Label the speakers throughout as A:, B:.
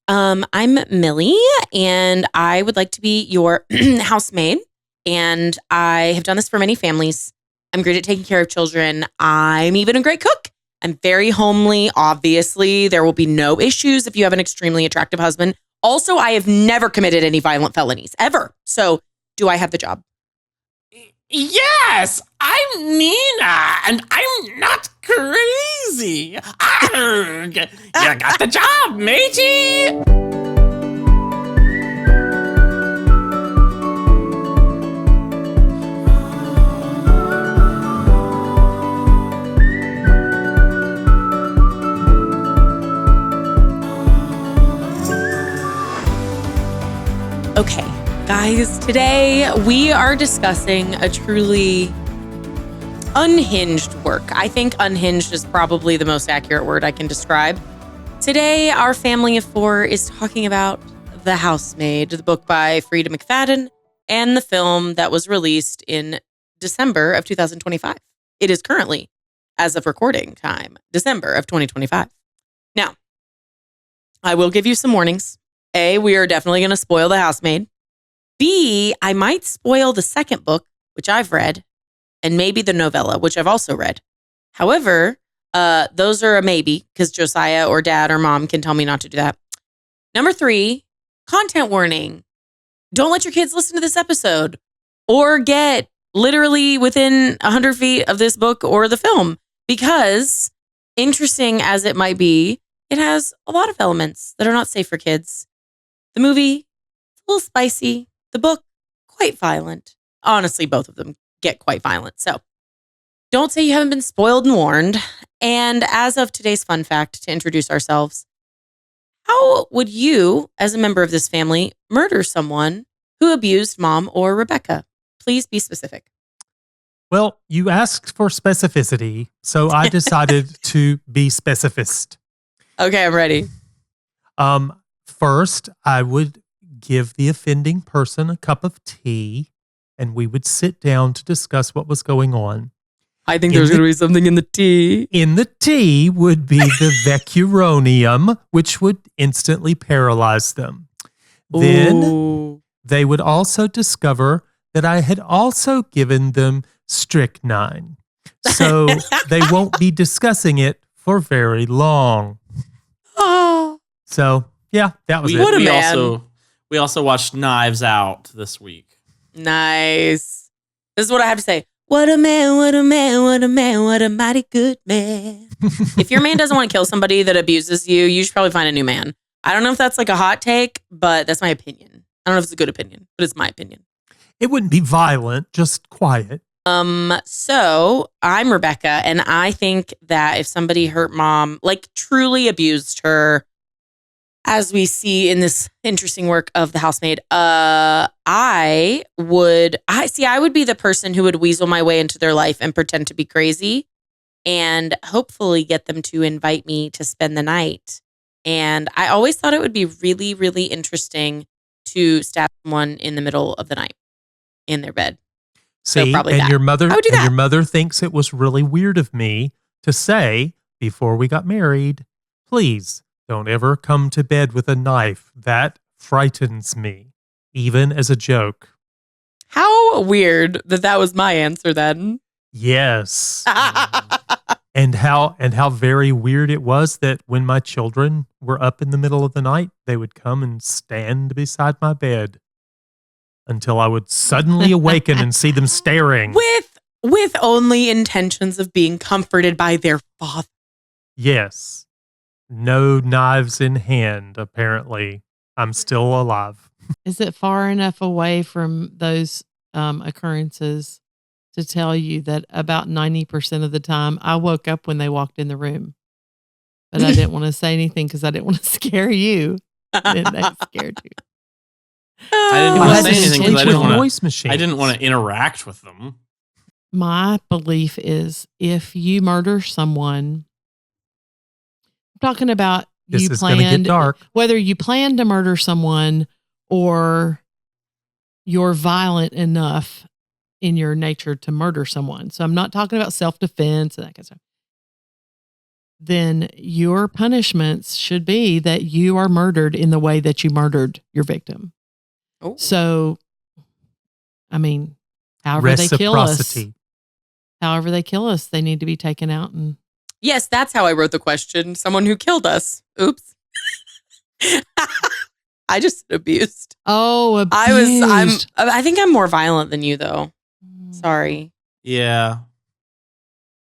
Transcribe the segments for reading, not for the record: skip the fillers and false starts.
A: I'm Millie, and I would like to be your housemaid. And I have done this for many families. I'm great at taking care of children. I'm even a great cook. I'm very homely. Obviously, there will be no issues if you have an extremely attractive husband. Also, I have never committed any violent felonies, ever. So, do I have the job?
B: Yes, I'm Nina, and I'm not crazy. Arrgh, you got the job, matey.
A: Okay, guys, today we are discussing a truly unhinged work. I think unhinged is probably the most accurate word I can describe. Today, our family of four is talking about The Housemaid, the book by Frida McFadden, and the film that was released in December of 2025. It is currently, as of recording time, December of 2025. Now, I will give you some warnings. A, we are definitely going to spoil The Housemaid. B, I might spoil the second book, which I've read, and maybe the novella, which I've also read. However, those are a maybe, because Josiah or dad or mom can tell me not to do that. Number 3, content warning. Don't let your kids listen to this episode or get literally within 100 feet of this book or the film, because interesting as it might be, it has a lot of elements that are not safe for kids. The movie, a little spicy. The book, quite violent. Honestly, both of them get quite violent. So don't say you haven't been spoiled and warned. And as of today's fun fact, to introduce ourselves, how would you, as a member of this family, murder someone who abused mom or Rebekah? Please be specific.
C: Well, you asked for specificity, so I decided to be specificist.
A: Okay, I'm ready.
C: First, I would give the offending person a cup of tea, and we would sit down to discuss what was going on.
A: I think there's going to be something in the tea.
C: In the tea would be the vecuronium, which would instantly paralyze them. Then they would also discover that I had also given them strychnine. So they won't be discussing it for very long.
A: Oh.
C: So, yeah, that was it.
A: What a man.
B: We also watched Knives Out this week.
A: Nice. This is what I have to say. What a man, what a man, what a man, what a mighty good man. If your man doesn't want to kill somebody that abuses you, you should probably find a new man. I don't know if that's like a hot take, but that's my opinion. I don't know if it's a good opinion, but it's my opinion.
C: It wouldn't be violent, just quiet.
A: So I'm Rebekah, and I think that if somebody hurt mom, like truly abused her, as we see in this interesting work of The Housemaid, I would be the person who would weasel my way into their life and pretend to be crazy and hopefully get them to invite me to spend the night. And I always thought it would be really, really interesting to stab someone in the middle of the night in their bed.
C: See,
A: so probably
C: and
A: that.
C: your mother,
A: I would do that.
C: Your mother thinks it was really weird of me to say before we got married, please don't ever come to bed with a knife. That frightens me, even as a joke.
A: How weird that was my answer then.
C: Yes. And how very weird it was that when my children were up in the middle of the night, they would come and stand beside my bed until I would suddenly awaken and see them staring.
A: With only intentions of being comforted by their father.
C: Yes. No knives in hand, apparently. I'm still alive.
D: Is it far enough away from those occurrences to tell you that about 90% of the time I woke up when they walked in the room? But I didn't want to say anything because I didn't want to scare you. And they scared you.
B: I didn't want to say anything because
C: I
B: didn't want to interact with them.
D: My belief is if you murder someone, I'm talking about
C: this is going to get dark.
D: Whether you plan to murder someone or you're violent enough in your nature to murder someone. So I'm not talking about self-defense and that kind of stuff. then your punishments should be that you are murdered in the way that you murdered your victim.
A: Oh.
D: So, I mean, however they kill us,
C: Reciprocity.
D: they need to be taken out. And
A: Yes, that's how I wrote the question. Someone who killed us. Oops. I just abused.
D: oh, abused.
A: I think I'm more violent than you though. Sorry.
B: Yeah.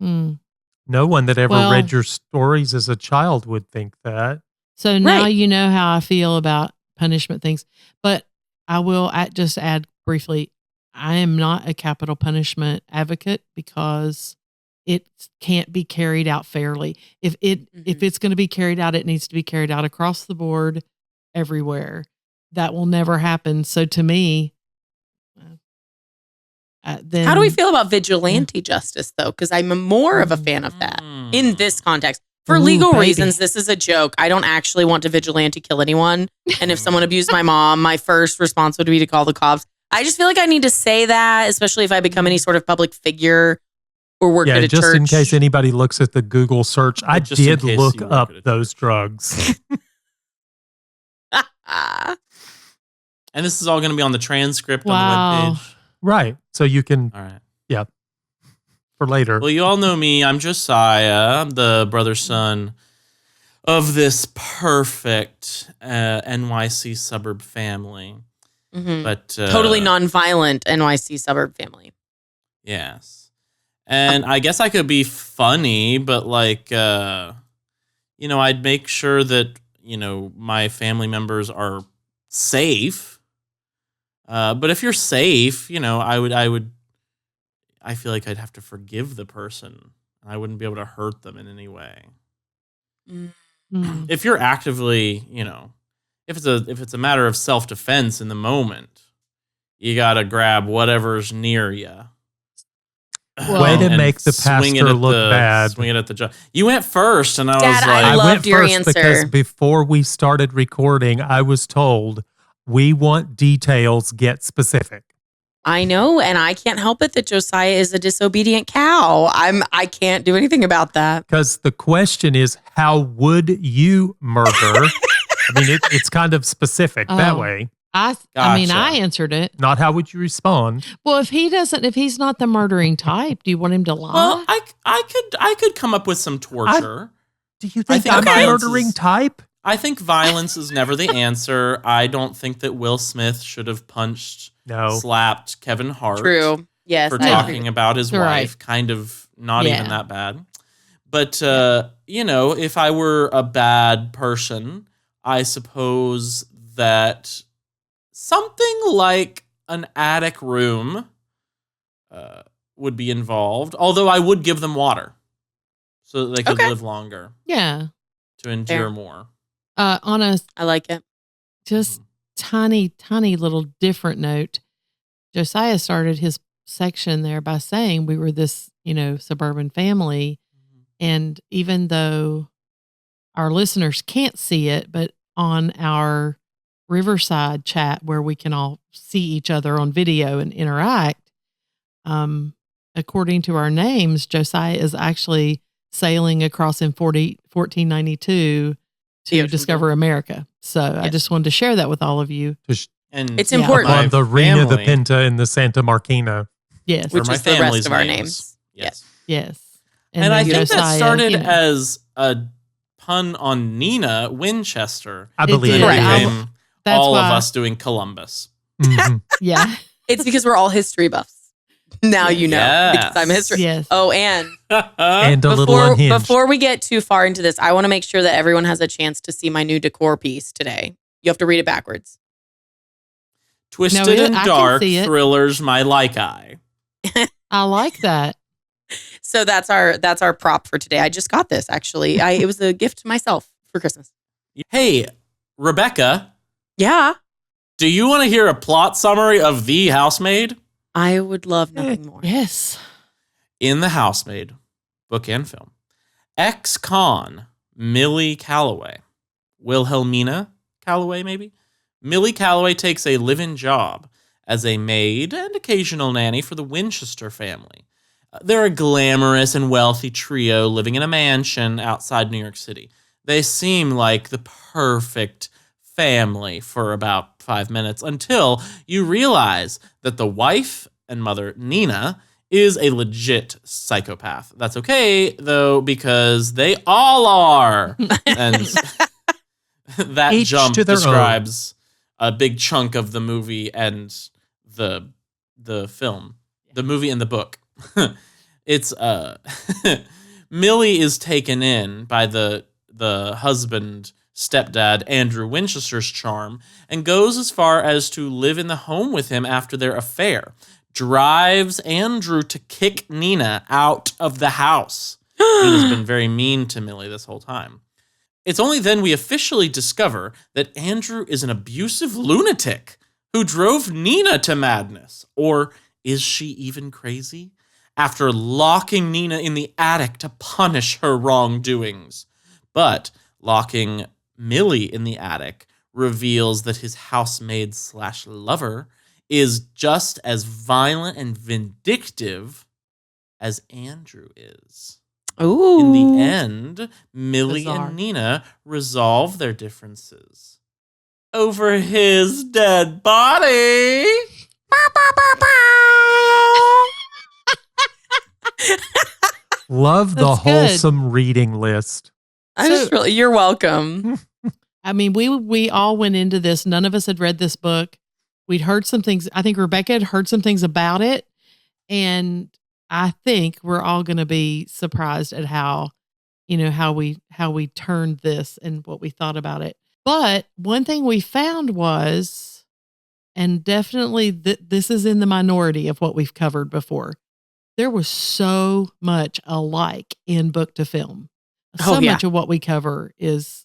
D: Mm.
C: No one that ever
D: Well-
C: read your stories as a child would think that.
D: So now
A: Right.
D: you know how I feel about punishment things. But I will just add briefly, I am not a capital punishment advocate because it can't be carried out fairly. If it's going to be carried out, it needs to be carried out across the board, everywhere. That will never happen. So to me, then
A: How do we feel about vigilante justice though? Because I'm more of a fan of that
B: Mm.
A: in this context. For
D: Ooh,
A: legal
D: baby.
A: reasons, this is a joke. I don't actually want to vigilante kill anyone. And if someone abused my mom, my first response would be to call the cops. I just feel like I need to say that, especially if I become any sort of public figure or work at
C: Yeah,
A: a
C: just
A: church.
C: in case anybody looks at the Google search, I
B: Just in
C: did
B: case
C: look
B: you work
C: up
B: at a
C: those drugs.
B: And this is all going to be on the transcript on
D: Wow.
B: the webpage.
C: Right. So you can,
B: All right.
C: for later.
B: Well, you all know me. I'm Josiah. I'm the brother son of this perfect NYC suburb family.
A: Mhm.
B: But
A: Totally nonviolent NYC suburb family.
B: Yes. And I guess I could be funny, but I'd make sure that, my family members are safe. But if you're safe, I feel like I'd have to forgive the person. I wouldn't be able to hurt them in any way.
D: Mm.
B: If you're actively, if it's a matter of self-defense in the moment, you got to grab whatever's near you.
D: Well-
C: Way to make the pastor look bad.
B: Swing it at the judge. You went first, and I
A: Dad,
B: was
A: I
B: like,
C: I
A: loved
C: went
A: your
C: first
A: answer.
C: because before we started recording, I was told we want details, get specific.
A: I know, and I can't help it that Josiah is a disobedient cow. I can't do anything about that.
C: Because the question is, how would you murder? I mean, it's kind of specific that
D: Oh.
C: way.
D: I mean,
B: Gotcha.
D: I answered it.
C: Not how would you respond?
D: Well, if he's not the murdering type, do you want him to lie?
B: well, I could come up with some torture.
C: Do you
B: I
C: think
B: think
C: I'm a
B: violence
C: murdering
B: is-
C: type?
B: I think violence is never the answer. I don't think that Will Smith should have punched,
C: No.
B: slapped Kevin Hart.
A: True. Yes.
B: For
A: I agree.
B: talking about his
D: Right.
B: wife. Kind of not
D: Yeah.
B: even that bad. But, if I were a bad person, I suppose that something like an attic room would be involved. Although I would give them water so that they could
A: Okay.
B: live longer
D: Yeah.
B: to endure
A: Fair.
B: more.
D: On a
A: I like it.
D: just tiny little different note, Josiah started his section there by saying we were this, suburban family. And even though our listeners can't see it, but on our Riverside chat where we can all see each other on video and interact, according to our names, Josiah is actually sailing across in 1492
A: The
D: to
A: ocean
D: discover
A: blue.
D: America. So I
A: Yes.
D: just wanted to share that with all of you.
B: And
A: It's
D: Yeah.
A: important.
B: my
C: On the Rena, the
B: family-
C: Pinta, and the Santa Marquina.
D: Yes.
B: or
A: Which
B: my
A: is the rest
B: family's
A: of our
B: names.
A: names.
B: Yes.
D: Yes.
B: And
D: then
B: I think that
D: Josiah,
B: started
D: you know.
B: as a pun on Nina Winchester.
C: I
D: It
C: believe
D: did.
C: it
B: Then it
A: Correct.
C: did.
B: became
D: That's
B: all of
D: why-
B: us doing Columbus.
C: Mhm.
D: Yeah.
A: It's because we're all history buffs. Now you know
B: Yes.
A: because I'm a history.
D: Yes.
A: Oh, and
C: And a little unhinged.
A: before we get too far into this, I want to make sure that everyone has a chance to see my new decor piece today. You have to read it backwards.
B: Twisted
D: No,
B: and
D: I can
B: dark
D: see it.
B: thrillers, my like eye.
D: I like that.
A: So that's our prop for today. I just got this actually. It was a gift to myself for Christmas.
B: Hey, Rebekah,
A: Yeah,
B: do you want to hear a plot summary of The Housemaid?
A: I would love nothing more.
D: Yes.
B: In The Housemaid, book and film, ex-con Millie Calloway, Wilhelmina Calloway maybe? Millie Calloway takes a live-in job as a maid and occasional nanny for the Winchester family. They're a glamorous and wealthy trio living in a mansion outside New York City. They seem like the perfect family for about 5 minutes until you realize that the wife and mother, Nina, is a legit psychopath. That's okay, though, because they all are. And that
C: Each
B: jump
C: to their own.
B: describes a big chunk of the movie and the film, the movie and the book. It's Millie is taken in by the husband, stepdad Andrew Winchester's charm and goes as far as to live in the home with him after their affair. Drives Andrew to kick Nina out of the house. Nina's been very mean to Millie this whole time. It's only then we officially discover that Andrew is an abusive lunatic who drove Nina to madness. Or is she even crazy? After locking Nina in the attic to punish her wrongdoings. But locking Millie in the attic reveals that his housemaid/lover is just as violent and vindictive as Andrew is.
A: Ooh.
B: In the end, Millie
D: Bizarre.
B: and Nina resolve their differences over his dead body.
C: Love the
D: That's good.
C: wholesome reading list.
A: You're welcome.
D: I mean, we all went into this. None of us had read this book. We'd heard some things. I think Rebekah had heard some things about it. And I think we're all going to be surprised at how we turned this and what we thought about it. But one thing we found was, and definitely this is in the minority of what we've covered before, there was so much alike in book to film. So much of what we cover is,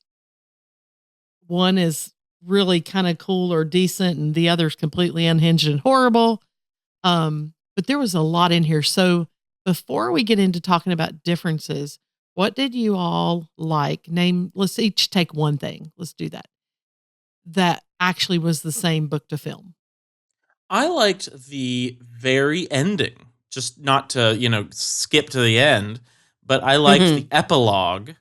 D: one is really kind of cool or decent and the other's completely unhinged and horrible. But there was a lot in here. So before we get into talking about differences, what did you all like? Let's each take one thing. Let's do that. That actually was the same book to film.
B: I liked the very ending, just not to, skip to the end, but I liked the epilogue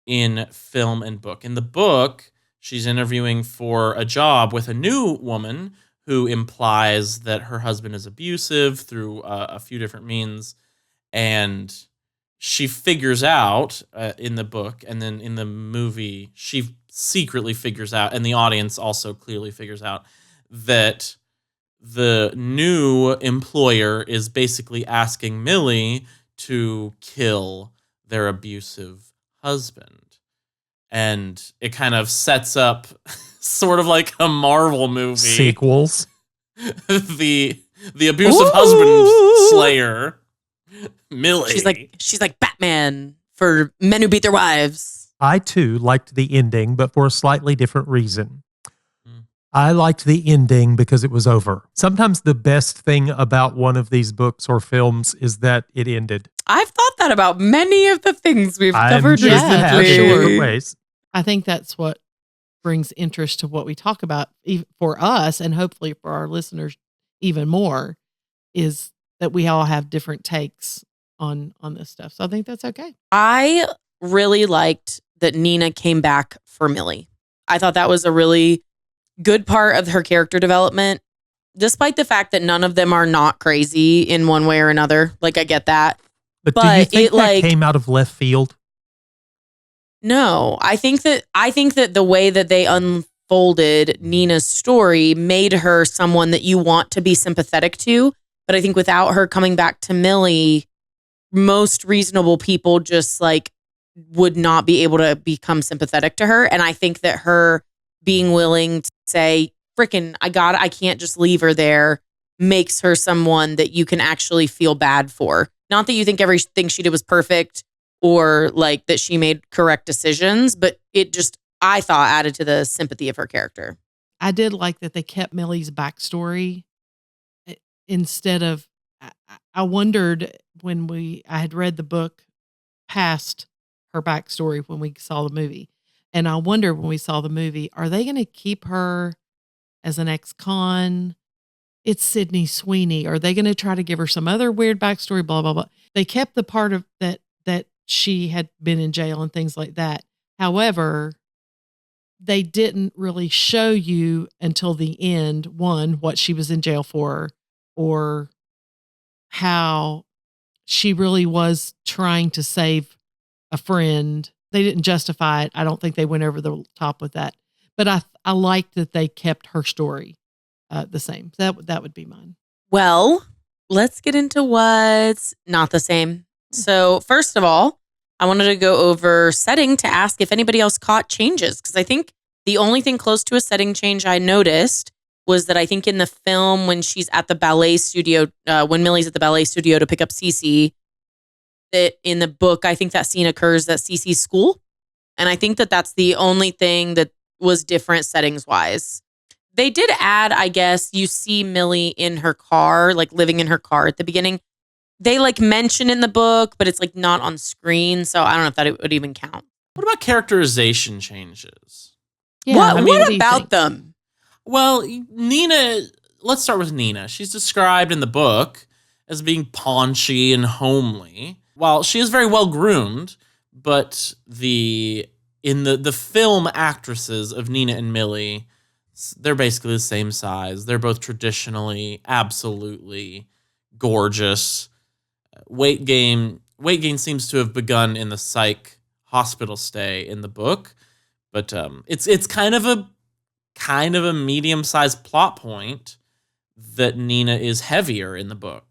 B: in film and book. In the book, she's interviewing for a job with a new woman who implies that her husband is abusive through a few different means. And she figures out in the book, and then in the movie, she secretly figures out, and the audience also clearly figures out, that the new employer is basically asking Millie to kill their abusive husband. And it kind of sets up sort of like a Marvel movie.
C: Sequels.
B: the abusive husband slayer, Millie.
A: She's like Batman for men who beat their wives.
C: I too liked the ending, but for a slightly different reason. I liked the ending because it was over. Sometimes the best thing about one of these books or films is that it ended.
A: I've thought that about many of the things we've covered
C: sure you have in
A: recently.
C: different ways.
D: I think that's what brings interest to what we talk about for us, and hopefully for our listeners even more, is that we all have different takes on this stuff. So I think that's okay.
A: I really liked that Nina came back for Millie. I thought that was a really good part of her character development, despite the fact that none of them are not crazy in one way or another. Like, I get that.
C: But do you think that came out of left field?
A: No, I think that the way that they unfolded Nina's story made her someone that you want to be sympathetic to. But I think without her coming back to Millie, most reasonable people just would not be able to become sympathetic to her. And I think that her being willing to say, frickin', I can't just leave her there, makes her someone that you can actually feel bad for. Not that you think everything she did was perfect or that she made correct decisions, but it just, I thought, added to the sympathy of her character.
D: I did like that they kept Millie's backstory instead of, I wondered when I had read the book past her backstory when we saw the movie. And I wondered when we saw the movie, are they going to keep her as an ex-con? it's Sydney Sweeney. Are they going to try to give her some other weird backstory? Blah, blah, blah. They kept the part of that she had been in jail and things like that. However, they didn't really show you until the end, one, what she was in jail for, or how she really was trying to save a friend. They didn't justify it. I don't think they went over the top with that. But I liked that they kept her story the same. That would be mine.
A: Well, let's get into what's not the same. So first of all, I wanted to go over setting to ask if anybody else caught changes, because I think the only thing close to a setting change I noticed was that I think in the film when she's at the ballet studio, when Millie's at the ballet studio to pick up Cece, that in the book, I think that scene occurs at Cece's school. And I think that that's the only thing that was different settings wise. They did add, I guess, you see Millie in her car, like living in her car at the beginning. They like mention in the book, but it's like not on screen. So I don't know if that it would even count.
B: What about characterization changes?
D: Yeah,
A: What about them?
B: Well, Nina, let's start with Nina. She's described in the book as being paunchy and homely. While she is very well groomed, but in the film actresses of Nina and Millie, they're basically the same size. They're both traditionally absolutely gorgeous. Weight gain seems to have begun in the psych hospital stay in the book, but it's kind of a medium-sized plot point that Nina is heavier in the book.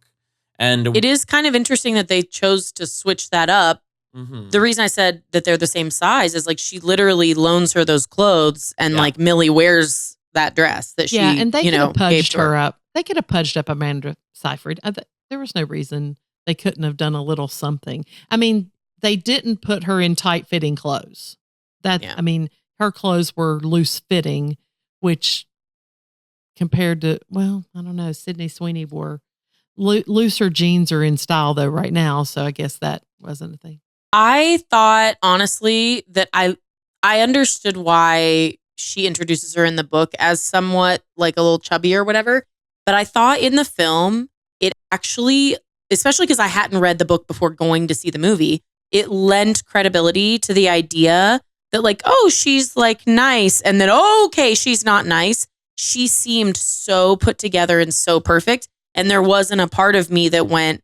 B: And
A: it is kind of interesting that they chose to switch that up.
B: Mm-hmm.
A: The reason I said that they're the same size is like she literally loans her those clothes and like Millie wears that dress that she,
D: and they could have pudged
A: her
D: up. They could have pudged up Amanda Seyfried. There was no reason they couldn't have done a little something. I mean, they didn't put her in tight fitting clothes. I mean, her clothes were loose fitting, which compared to, well, I don't know, Sydney Sweeney wore looser jeans are in style though right now. So I guess that wasn't a thing.
A: I thought honestly that I understood why she introduces her in the book as somewhat like a little chubby or whatever. But I thought in the film, it actually, especially because I hadn't read the book before going to see the movie, it lent credibility to the idea that like, oh, she's like nice. And then, oh, okay, she's not nice. She seemed so put together and so perfect. And there wasn't a part of me that went,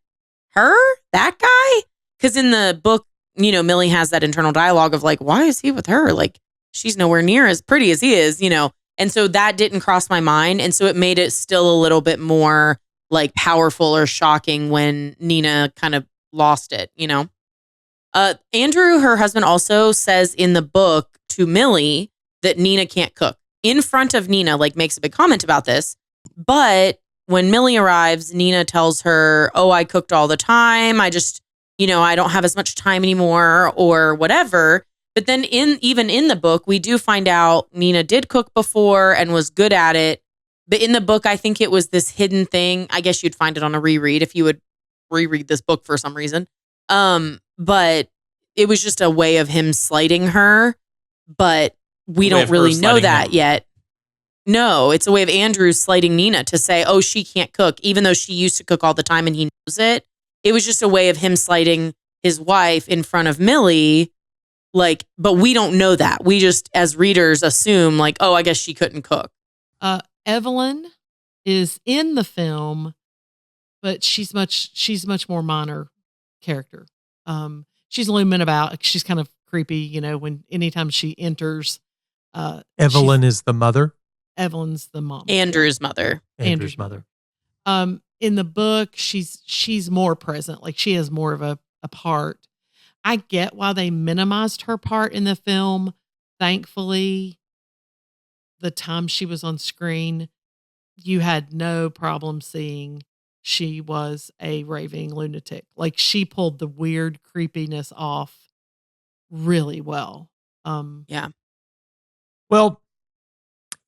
A: her? That guy? Because in the book, Millie has that internal dialogue of like, why is he with her? Like, she's nowhere near as pretty as he is, And so that didn't cross my mind. And so it made it still a little bit more like powerful or shocking when Nina kind of lost it, Andrew, her husband, also says in the book to Millie that Nina can't cook. In front of Nina, like makes a big comment about this. But when Millie arrives, Nina tells her, oh, I cooked all the time. I just, I don't have as much time anymore or whatever. But then even in the book, we do find out Nina did cook before and was good at it. But in the book, I think it was this hidden thing. I guess you'd find it on a reread if you would reread this book for some reason. But it was just a way of him slighting her. But we don't really know that yet. No, it's a way of Andrew slighting Nina to say, oh, she can't cook, even though she used to cook all the time and he knows it. It was just a way of him slighting his wife in front of Millie. Like, but we don't know that. We just, as readers, assume like, oh, I guess she couldn't cook.
D: Evelyn is in the film, but she's much more minor character. She's looming about. She's kind of creepy, anytime she enters.
C: Evelyn is the mother.
D: Evelyn's the mom.
A: Andrew's mother.
C: Andrew's mother.
D: In the book, she's more present. Like she has more of a part. I get why they minimized her part in the film. Thankfully, the time she was on screen, you had no problem seeing she was a raving lunatic. Like she pulled the weird creepiness off really well.
A: Yeah.
C: Well,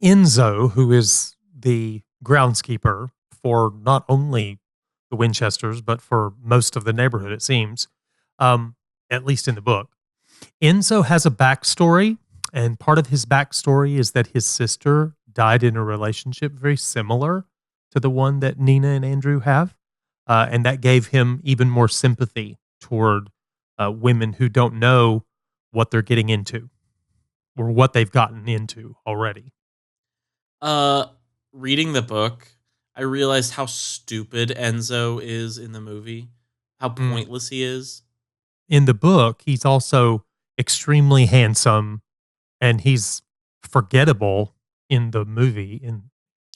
C: Enzo, who is the groundskeeper for not only the Winchesters, but for most of the neighborhood, it seems, at least in the book. Enzo has a backstory, and part of his backstory is that his sister died in a relationship very similar to the one that Nina and Andrew have. And that gave him even more sympathy toward women who don't know what they're getting into or what they've gotten into already.
B: Reading the book, I realized how stupid Enzo is in the movie, how pointless he is.
C: In the book, he's also extremely handsome and he's forgettable in the movie.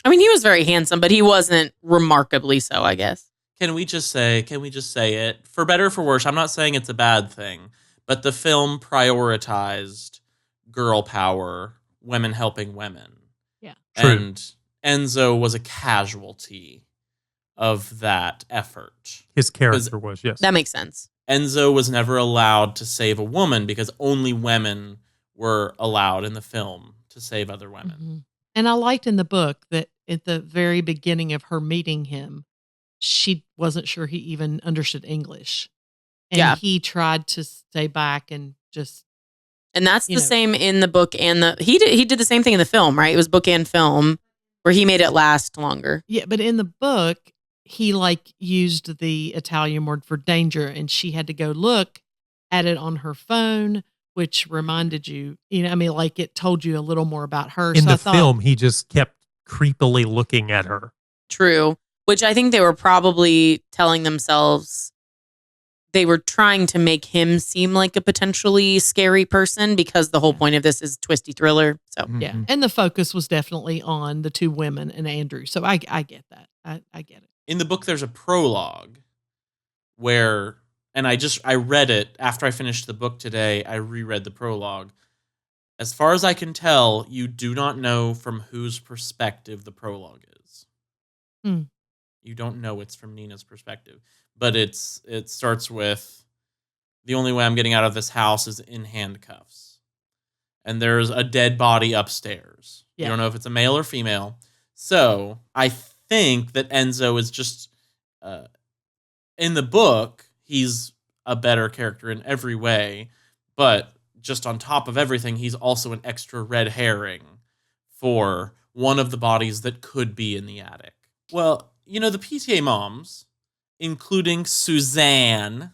A: I mean, he was very handsome, but he wasn't remarkably so, I guess.
B: Can we just say it? For better or for worse, I'm not saying it's a bad thing, but the film prioritized girl power, women helping women.
D: Yeah.
C: True.
B: And Enzo was a casualty of that effort.
C: His character was, yes.
A: That makes sense.
B: Enzo was never allowed to save a woman because only women were allowed in the film to save other women.
D: Mm-hmm. And I liked in the book that at the very beginning of her meeting him, she wasn't sure he even understood English. And he tried to stay back and just...
A: And that's the same in the book and he did the same thing in the film, right? It was book and film where he made it last longer.
D: Yeah, but in the book, he used the Italian word for danger, and she had to go look at it on her phone, which reminded you, it told you a little more about her.
C: In the film, he just kept creepily looking at her.
A: True. Which I think they were probably telling themselves they were trying to make him seem like a potentially scary person because the whole point of this is twisty thriller. So
D: yeah, and the focus was definitely on the two women and Andrew. So I get that. I get it.
B: In the book, there's a prologue where, and I read it after I finished the book today. I reread the prologue. As far as I can tell, you do not know from whose perspective the prologue is. You don't know it's from Nina's perspective. But it starts with, the only way I'm getting out of this house is in handcuffs. And there's a dead body upstairs. Yeah. You don't know if it's a male or female. So I think that Enzo is just, in the book, he's a better character in every way. But just on top of everything, he's also an extra red herring for one of the bodies that could be in the attic. Well, the PTA moms, including Suzanne.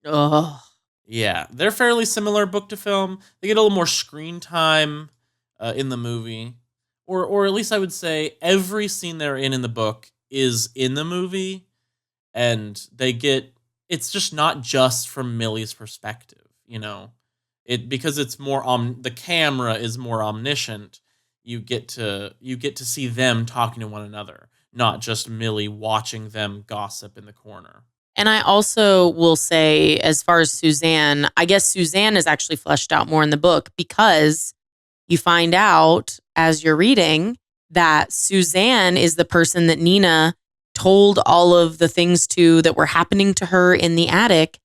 A: Oh.
B: Yeah, they're fairly similar book to film. They get a little more screen time in the movie. Or at least I would say every scene they're in the book is in the movie. And it's just not just from Millie's perspective, because it's more the camera is more omniscient. You get to see them talking to one another, not just Millie watching them gossip in the corner.
A: And I also will say, as far as Suzanne, I guess Suzanne is actually fleshed out more in the book because you find out as you're reading that Suzanne is the person that Nina told all of the things to that were happening to her in the attic.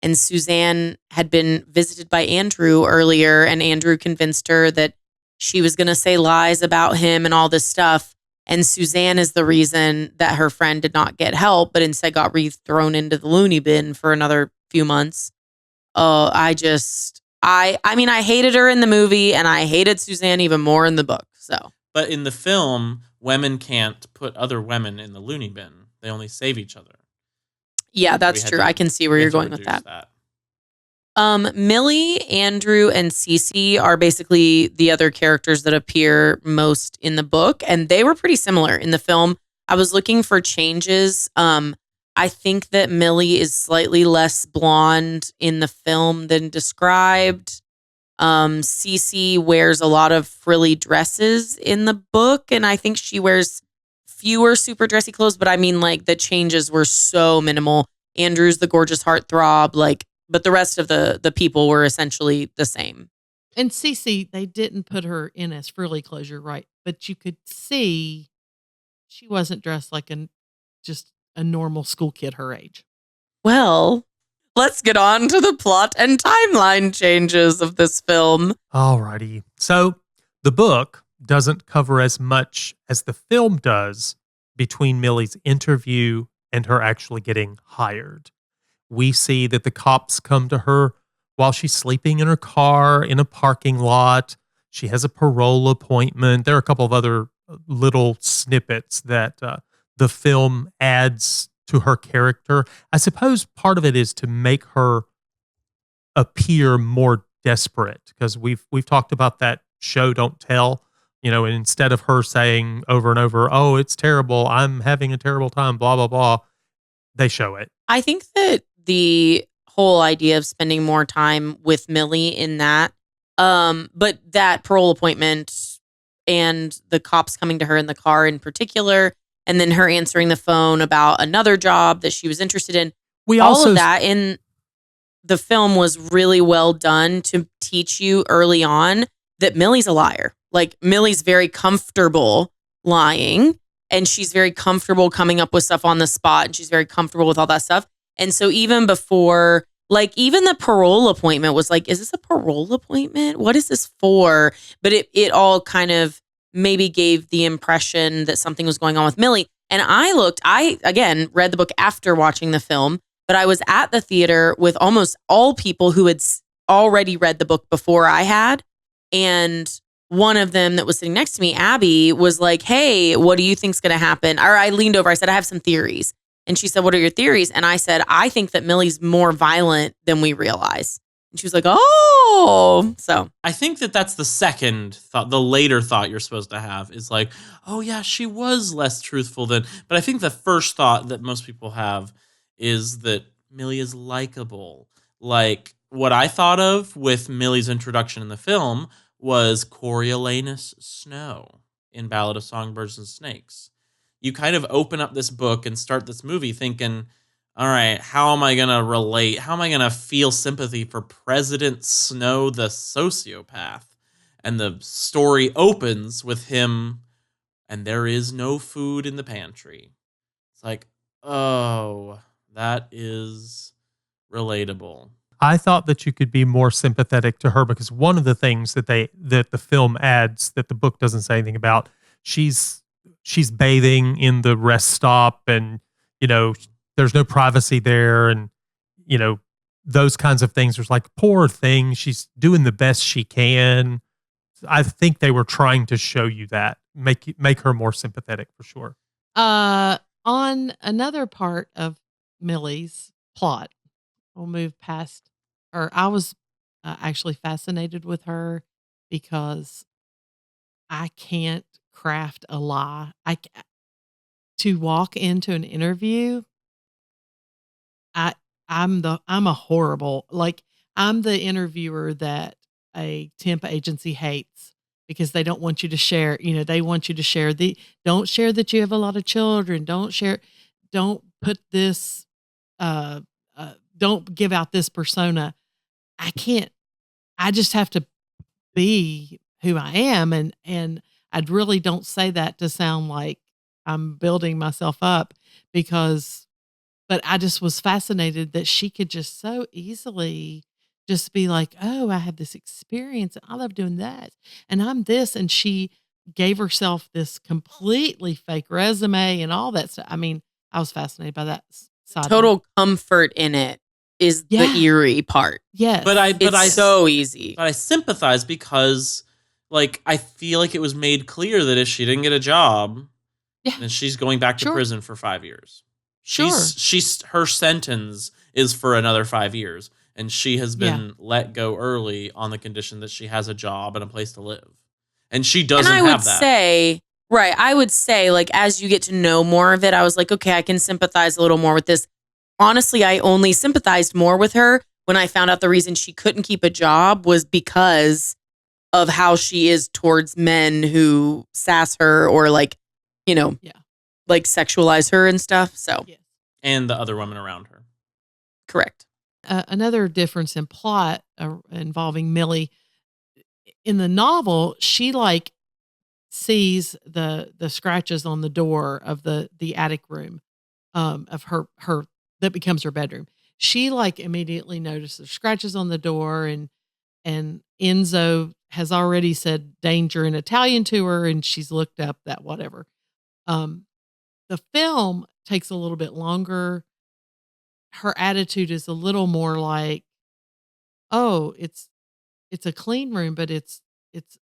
A: And Suzanne had been visited by Andrew earlier, and Andrew convinced her that she was going to say lies about him and all this stuff. And Suzanne is the reason that her friend did not get help, but instead got thrown into the loony bin for another few months. I hated her in the movie, and I hated Suzanne even more in the book. So,
B: but in the film, women can't put other women in the loony bin. They only save each other.
A: Yeah, that's true. I can see where you're going with that. Millie, Andrew, and Cece are basically the other characters that appear most in the book, and they were pretty similar in the film. I was looking for changes. I think that Millie is slightly less blonde in the film than described. Cece wears a lot of frilly dresses in the book, and I think she wears fewer super dressy clothes, but I mean, the changes were so minimal. Andrew's the gorgeous heartthrob, but the rest of the people were essentially the same.
D: And Cece, they didn't put her in as frilly clothes, you're right. But you could see she wasn't dressed like just a normal school kid her age.
A: Well, let's get on to the plot and timeline changes of this film.
C: Alrighty. So the book doesn't cover as much as the film does between Millie's interview and her actually getting hired. We see that the cops come to her while she's sleeping in her car in a parking lot. She has a parole appointment. There are a couple of other little snippets that the film adds to her character. I suppose part of it is to make her appear more desperate, because we've talked about that show Don't Tell, and instead of her saying over and over, "Oh, it's terrible, I'm having a terrible time, blah blah blah," they show it.
A: I think that the whole idea of spending more time with Millie in that, but that parole appointment and the cops coming to her in the car in particular, and then her answering the phone about another job that she was interested in,
C: We
A: all
C: also
A: of that in the film was really well done to teach you early on that Millie's a liar. Like, Millie's very comfortable lying, and she's very comfortable coming up with stuff on the spot, and she's very comfortable with all that stuff. And so even before, like, even the parole appointment was like, is this a parole appointment? What is this for? But it all kind of maybe gave the impression that something was going on with Millie. And I again read the book after watching the film, but I was at the theater with almost all people who had already read the book before I had. And one of them that was sitting next to me, Abby, was like, "Hey, what do you think's going to happen?" Or I leaned over, I said, "I have some theories." And she said, "What are your theories?" And I said, "I think that Millie's more violent than we realize." And she was like, "Oh." So
B: I think that's the second thought, the later thought you're supposed to have is like, oh yeah, she was less truthful than, but I think the first thought that most people have is that Millie is likable. Like, what I thought of with Millie's introduction in the film was Coriolanus Snow in Ballad of Songbirds and Snakes. You kind of open up this book and start this movie thinking, all right, how am I going to relate? How am I going to feel sympathy for President Snow, the sociopath? And the story opens with him, and there is no food in the pantry. It's like, oh, that is relatable.
C: I thought that you could be more sympathetic to her, because one of the things that the film adds that the book doesn't say anything about, she's bathing in the rest stop, and there's no privacy there, and those kinds of things. There's like, poor thing, she's doing the best she can. I think they were trying to show you that, make her more sympathetic for sure.
D: On another part of Millie's plot, we'll move past her. I was actually fascinated with her because I can't craft a lie. To walk into an interview, I'm a horrible, like, I'm the interviewer that a temp agency hates because they don't want you to share, they want you to share don't share that you have a lot of children. Don't put this, don't give out this persona. I just have to be who I am. And I really don't say that to sound like I'm building myself up, but I just was fascinated that she could just so easily just be like, "Oh, I have this experience and I love doing that. And I'm this." And she gave herself this completely fake resume and all that stuff. I mean, I was fascinated by that side.
A: total comfort in it is the eerie part.
D: Yes.
A: It's so easy.
B: But I sympathize because, like, I feel like it was made clear that if she didn't get a job, then she's going back to prison for 5 years. Her sentence is for another 5 years, and she has been let go early on the condition that she has a job and a place to live, and she doesn't have that.
A: I would say, like, as you get to know more of it, I was like, okay, I can sympathize a little more with this. Honestly, I only sympathized more with her when I found out the reason she couldn't keep a job was because of how she is towards men who sass her or like sexualize her and stuff. So,
B: and the other women around her.
A: Correct.
D: Another difference in plot involving Millie in the novel, she like sees the scratches on the door of the attic room of her that becomes her bedroom. She like immediately notices scratches on the door, and Enzo has already said danger in Italian to her, and she's looked up that whatever. The film takes a little bit longer. Her attitude is a little more like, oh, it's a clean room, but it's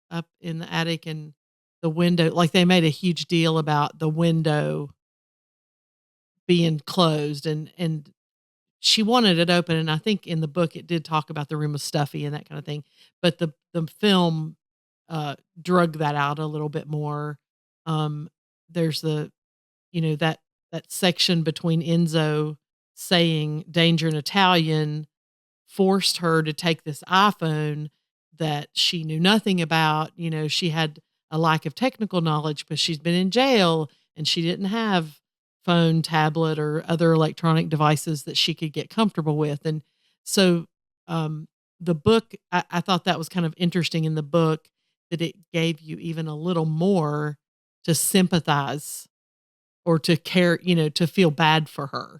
D: up in the attic, and the window, like they made a huge deal about the window being closed, and she wanted it open. And I think in the book it did talk about the room was stuffy and that kind of thing. But the film drug that out a little bit more. There's the, that section between Enzo saying danger in Italian forced her to take this iPhone that she knew nothing about. She had a lack of technical knowledge, but she's been in jail and she didn't have phone, tablet, or other electronic devices that she could get comfortable with. And so the book, I thought that was kind of interesting in the book, that it gave you even a little more to sympathize or to care, to feel bad for her.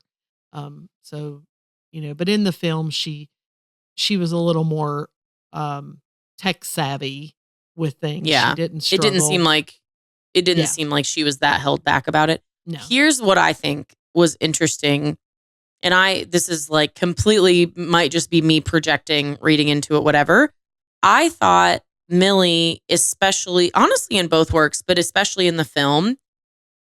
D: But in the film, she was a little more tech savvy with things.
A: Yeah.
D: She didn't struggle.
A: It didn't seem like she was that held back about it.
D: No.
A: Here's what I think was interesting. And this is like completely might just be me projecting, reading into it, whatever. I thought Millie, especially, honestly in both works, but especially in the film,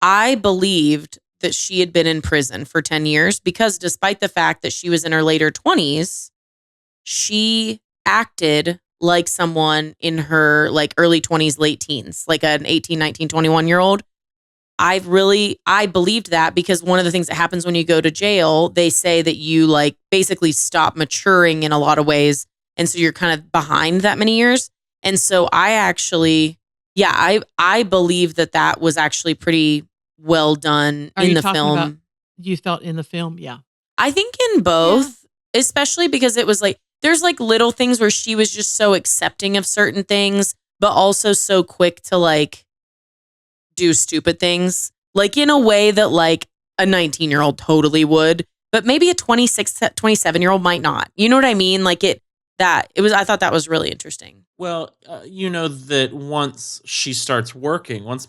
A: I believed that she had been in prison for 10 years because despite the fact that she was in her later 20s, she acted like someone in her like early 20s, late teens, like an 18, 19, 21-year-old. I believed that because one of the things that happens when you go to jail, they say that you like basically stop maturing in a lot of ways. And so you're kind of behind that many years. And so I believe that was actually pretty well done in the film.
D: You felt in the film? Yeah.
A: I think in both, especially because it was like, there's like little things where she was just so accepting of certain things, but also so quick to like do stupid things, like in a way that like a 19-year-old totally would, but maybe a 26, 27-year-old might not. You know what I mean? Like I thought that was really interesting.
B: Well, that once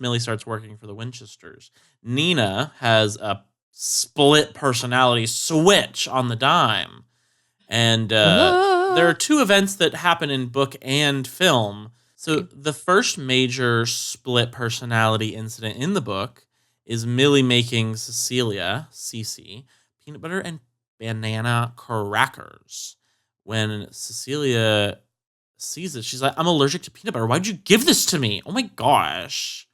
B: Millie starts working for the Winchesters, Nina has a split personality switch on the dime. And there are two events that happen in book and film. So the first major split personality incident in the book is Millie making Cece, peanut butter and banana crackers. When Cecilia sees it, she's like, I'm allergic to peanut butter. Why'd you give this to me? Oh my gosh.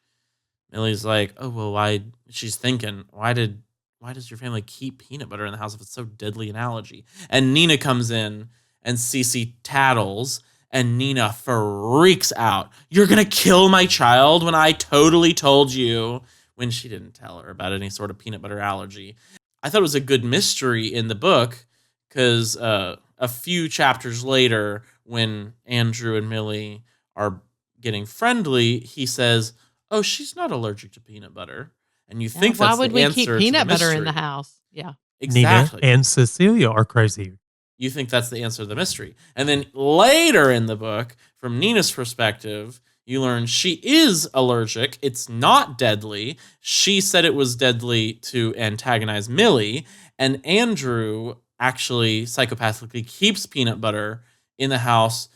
B: Millie's like, oh, well, she's thinking, why does your family keep peanut butter in the house if it's so deadly an allergy? And Nina comes in and Cece tattles and Nina freaks out. You're going to kill my child when I totally told you, when she didn't tell her about any sort of peanut butter allergy. I thought it was a good mystery in the book because a few chapters later, when Andrew and Millie are getting friendly, he says, oh, she's not allergic to peanut butter. And you think that's the answer to the mystery. Why would we keep
D: peanut butter in the house? Yeah.
B: Exactly.
C: Nina and Cecilia are crazy.
B: You think that's the answer to the mystery. And then later in the book, from Nina's perspective, you learn she is allergic. It's not deadly. She said it was deadly to antagonize Millie. And Andrew actually psychopathically keeps peanut butter in the house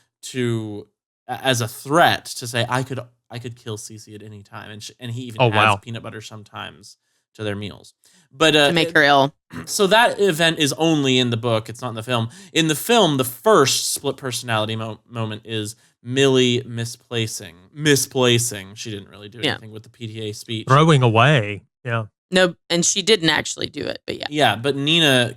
B: as a threat to say, I could kill Cece at any time. And he even adds peanut butter sometimes to their meals. But
A: to make her ill.
B: So that event is only in the book. It's not in the film. In the film, the first split personality moment is Millie misplacing. She didn't really do anything with the PTA speech.
C: Throwing away. Yeah.
A: No, and she didn't actually do it, but yeah.
B: Yeah, but Nina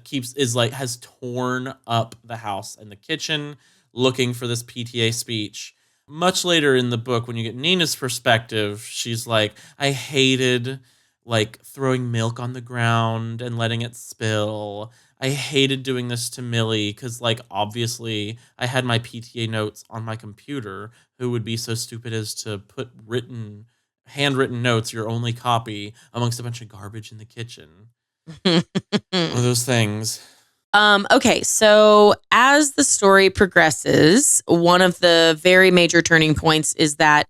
B: has torn up the house and the kitchen looking for this PTA speech. Much later in the book, when you get Nina's perspective, she's like, I hated like throwing milk on the ground and letting it spill. I hated doing this to Millie because, like, obviously I had my PTA notes on my computer. Who would be so stupid as to put handwritten notes, your only copy, amongst a bunch of garbage in the kitchen? One of those things.
A: Okay, so as the story progresses, one of the very major turning points is that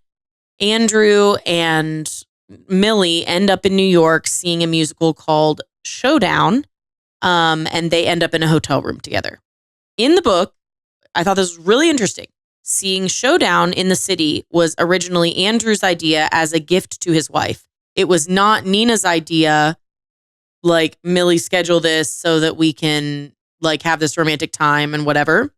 A: Andrew and Millie end up in New York seeing a musical called Showdown, and they end up in a hotel room together. In the book, I thought this was really interesting. Seeing Showdown in the city was originally Andrew's idea as a gift to his wife. It was not Nina's idea like, Millie, schedule this so that we can like have this romantic time and whatever.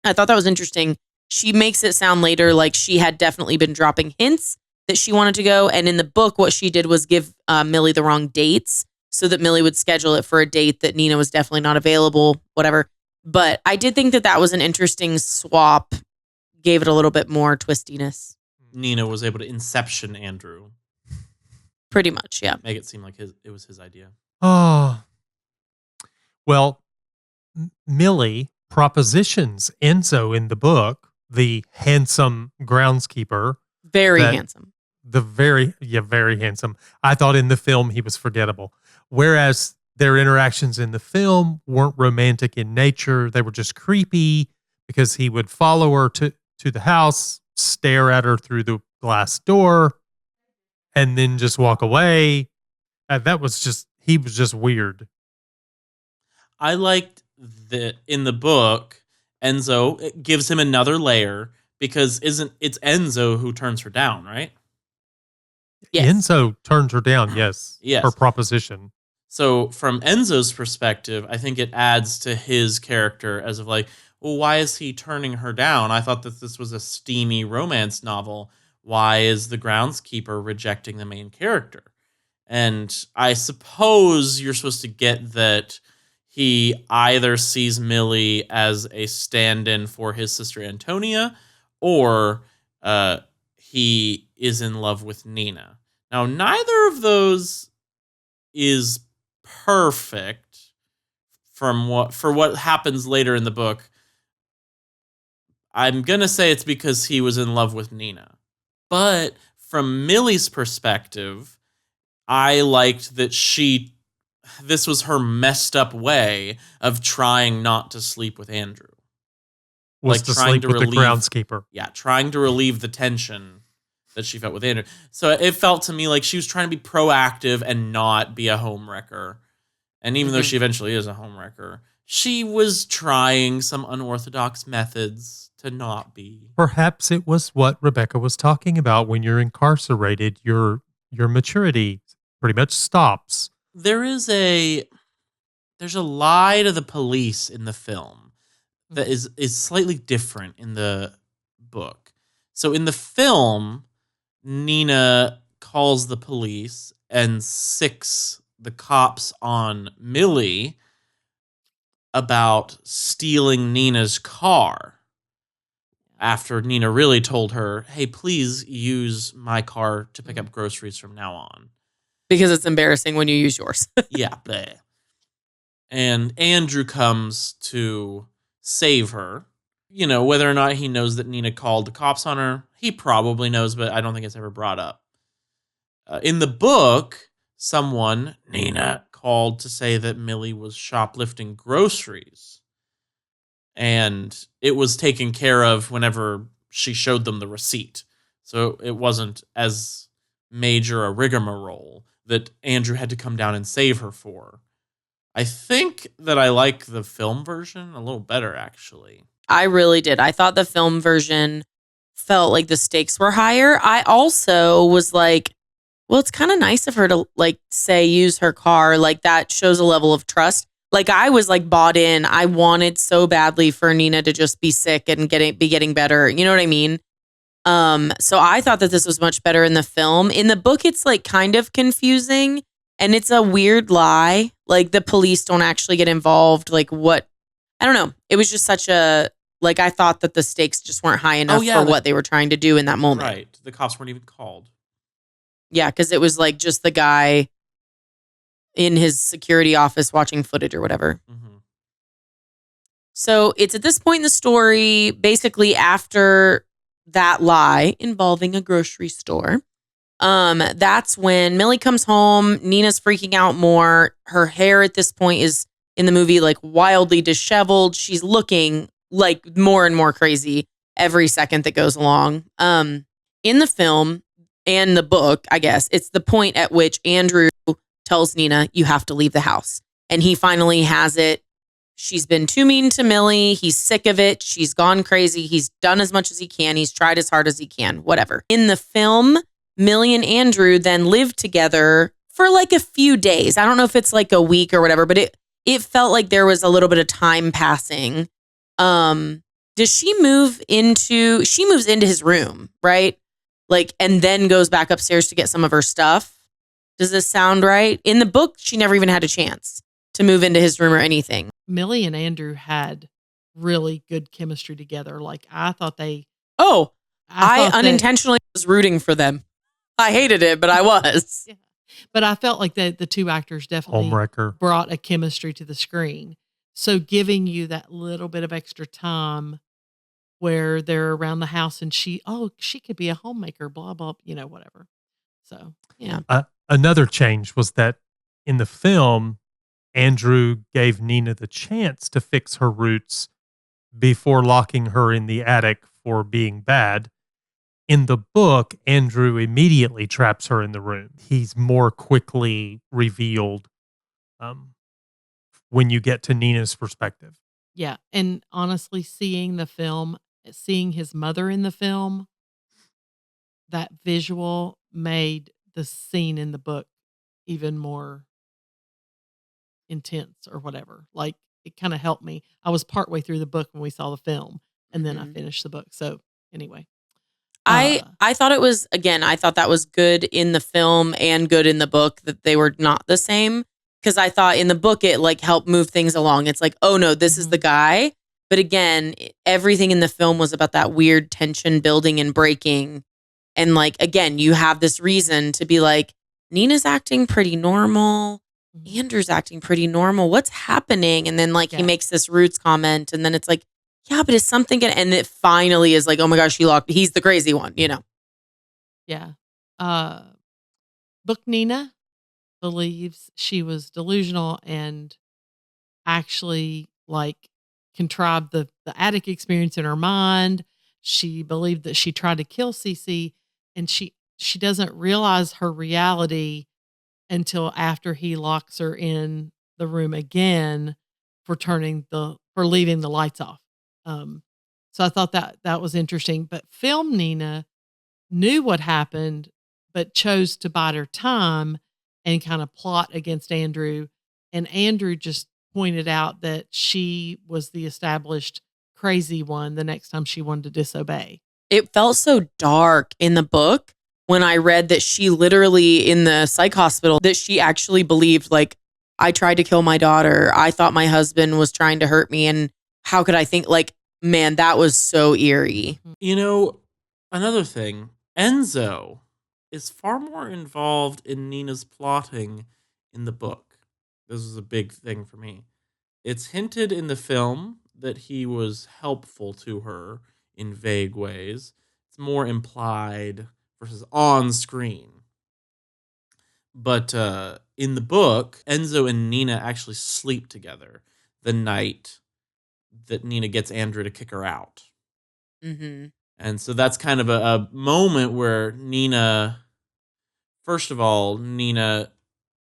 A: I thought that was interesting. She makes it sound later like she had definitely been dropping hints that she wanted to go. And in the book, what she did was give Millie the wrong dates so that Millie would schedule it for a date that Nina was definitely not available, whatever. But I did think that that was an interesting swap. Gave it a little bit more twistiness.
B: Nina was able to inception Andrew.
A: Pretty much, yeah.
B: Make it seem like it was his idea.
C: Oh. Well, Millie propositions Enzo in the book, the handsome groundskeeper.
A: Very handsome.
C: Very handsome. I thought in the film he was forgettable. Whereas their interactions in the film weren't romantic in nature. They were just creepy because he would follow her to the house, stare at her through the glass door, and then just walk away. He was just weird.
B: I liked that in the book, Enzo, it gives him another layer because it's Enzo who turns her down, right?
A: Yes.
C: Enzo turned her down, yes.
B: Yes.
C: Her proposition.
B: So from Enzo's perspective, I think it adds to his character as of like, well, why is he turning her down? I thought that this was a steamy romance novel. Why is the groundskeeper rejecting the main character? And I suppose you're supposed to get that he either sees Millie as a stand-in for his sister Antonia, or he is in love with Nina. Now, neither of those is perfect for what happens later in the book. I'm going to say it's because he was in love with Nina. But from Millie's perspective, I liked that this was her messed up way of trying not to sleep with Andrew.
C: Was to sleep with the groundskeeper.
B: Yeah, trying to relieve the tension that she felt with Andrew. So it felt to me like she was trying to be proactive and not be a homewrecker. And even though she eventually is a homewrecker, she was trying some unorthodox methods to not be.
C: Perhaps it was what Rebekah was talking about. When you're incarcerated, your maturity pretty much stops.
B: There's a lie to the police in the film that is slightly different in the book. So in the film, Nina calls the police and sicks the cops on Millie about stealing Nina's car. After Nina really told her, hey, please use my car to pick up groceries from now on.
A: Because it's embarrassing when you use yours.
B: Yeah. Bleh. And Andrew comes to save her. You know, whether or not he knows that Nina called the cops on her, he probably knows, but I don't think it's ever brought up. In the book, Nina, called to say that Millie was shoplifting groceries. And it was taken care of whenever she showed them the receipt. So it wasn't as major a rigmarole that Andrew had to come down and save her for. I think that I like the film version a little better, actually.
A: I really did. I thought the film version felt like the stakes were higher. I also was like, well, it's kind of nice of her to like say use her car. Like that shows a level of trust. Like I was like bought in. I wanted so badly for Nina to just be sick and be getting better. You know what I mean? So I thought that this was much better in the film. In the book, it's like kind of confusing and it's a weird lie. Like the police don't actually get involved. Like what? I don't know. It was just such a, like I thought that the stakes just weren't high enough for what they were trying to do in that moment.
B: Right. The cops weren't even called.
A: Yeah, because it was like just the guy in his security office watching footage or whatever.
B: Mm-hmm.
A: So it's at this point in the story, basically after that lie involving a grocery store. That's when Millie comes home. Nina's freaking out more. Her hair at this point is in the movie like wildly disheveled. She's looking like more and more crazy every second that goes along. In the film and the book, I guess, it's the point at which Andrew tells Nina, you have to leave the house. And he finally has it. She's been too mean to Millie. He's sick of it. She's gone crazy. He's done as much as he can. He's tried as hard as he can, whatever. In the film, Millie and Andrew then live together for like a few days. I don't know if it's like a week or whatever, but it felt like there was a little bit of time passing. Does she moves into his room, right? Like, and then goes back upstairs to get some of her stuff. Does this sound right? In the book, she never even had a chance to move into his room or anything.
D: Millie and Andrew had really good chemistry together. Like, I thought they.
A: Oh, I
D: thought that-
A: unintentionally was rooting for them. I hated it, but I was.
D: Yeah. But I felt like the two actors definitely
C: Homewrecker.
D: brought a chemistry to the screen. So giving you that little bit of extra time where they're around the house and she could be a homemaker, blah, blah, whatever. So, yeah.
C: Another change was that in the film, Andrew gave Nina the chance to fix her roots before locking her in the attic for being bad. In the book, Andrew immediately traps her in the room. He's more quickly revealed when you get to Nina's perspective.
D: Yeah. And honestly, seeing his mother in the film, that visual made the scene in the book even more intense or whatever. Like, it kind of helped me. I was partway through the book when we saw the film, and then I finished the book. So anyway.
A: I thought it was, again, I thought that was good in the film and good in the book, that they were not the same. Because I thought in the book, it like helped move things along. It's like, oh no, this is the guy. But again, everything in the film was about that weird tension building and breaking. And like, again, you have this reason to be like, Nina's acting pretty normal. Andrew's acting pretty normal. What's happening? And then like he makes this roots comment. And then it's like, yeah, but is something gonna, and it finally is like, oh my gosh, he's the crazy one,
D: Yeah. Book Nina believes she was delusional and actually like contrived the attic experience in her mind. She believed that she tried to kill Cece, and she doesn't realize her reality until after he locks her in the room again for leaving the lights off. So I thought that was interesting. But Film Nina knew what happened, but chose to bide her time and kind of plot against Andrew. And Andrew just pointed out that she was the established crazy one the next time she wanted to disobey.
A: It felt so dark in the book when I read that she literally in the psych hospital, that she actually believed like, I tried to kill my daughter. I thought my husband was trying to hurt me. And how could I think, like, man, that was so eerie.
B: Another thing, Enzo is far more involved in Nina's plotting in the book. This is a big thing for me. It's hinted in the film that he was helpful to her in vague ways. It's more implied versus on screen. But in the book, Enzo and Nina actually sleep together the night that Nina gets Andrew to kick her out.
A: Mm-hmm.
B: And so that's kind of a moment where Nina, first of all, Nina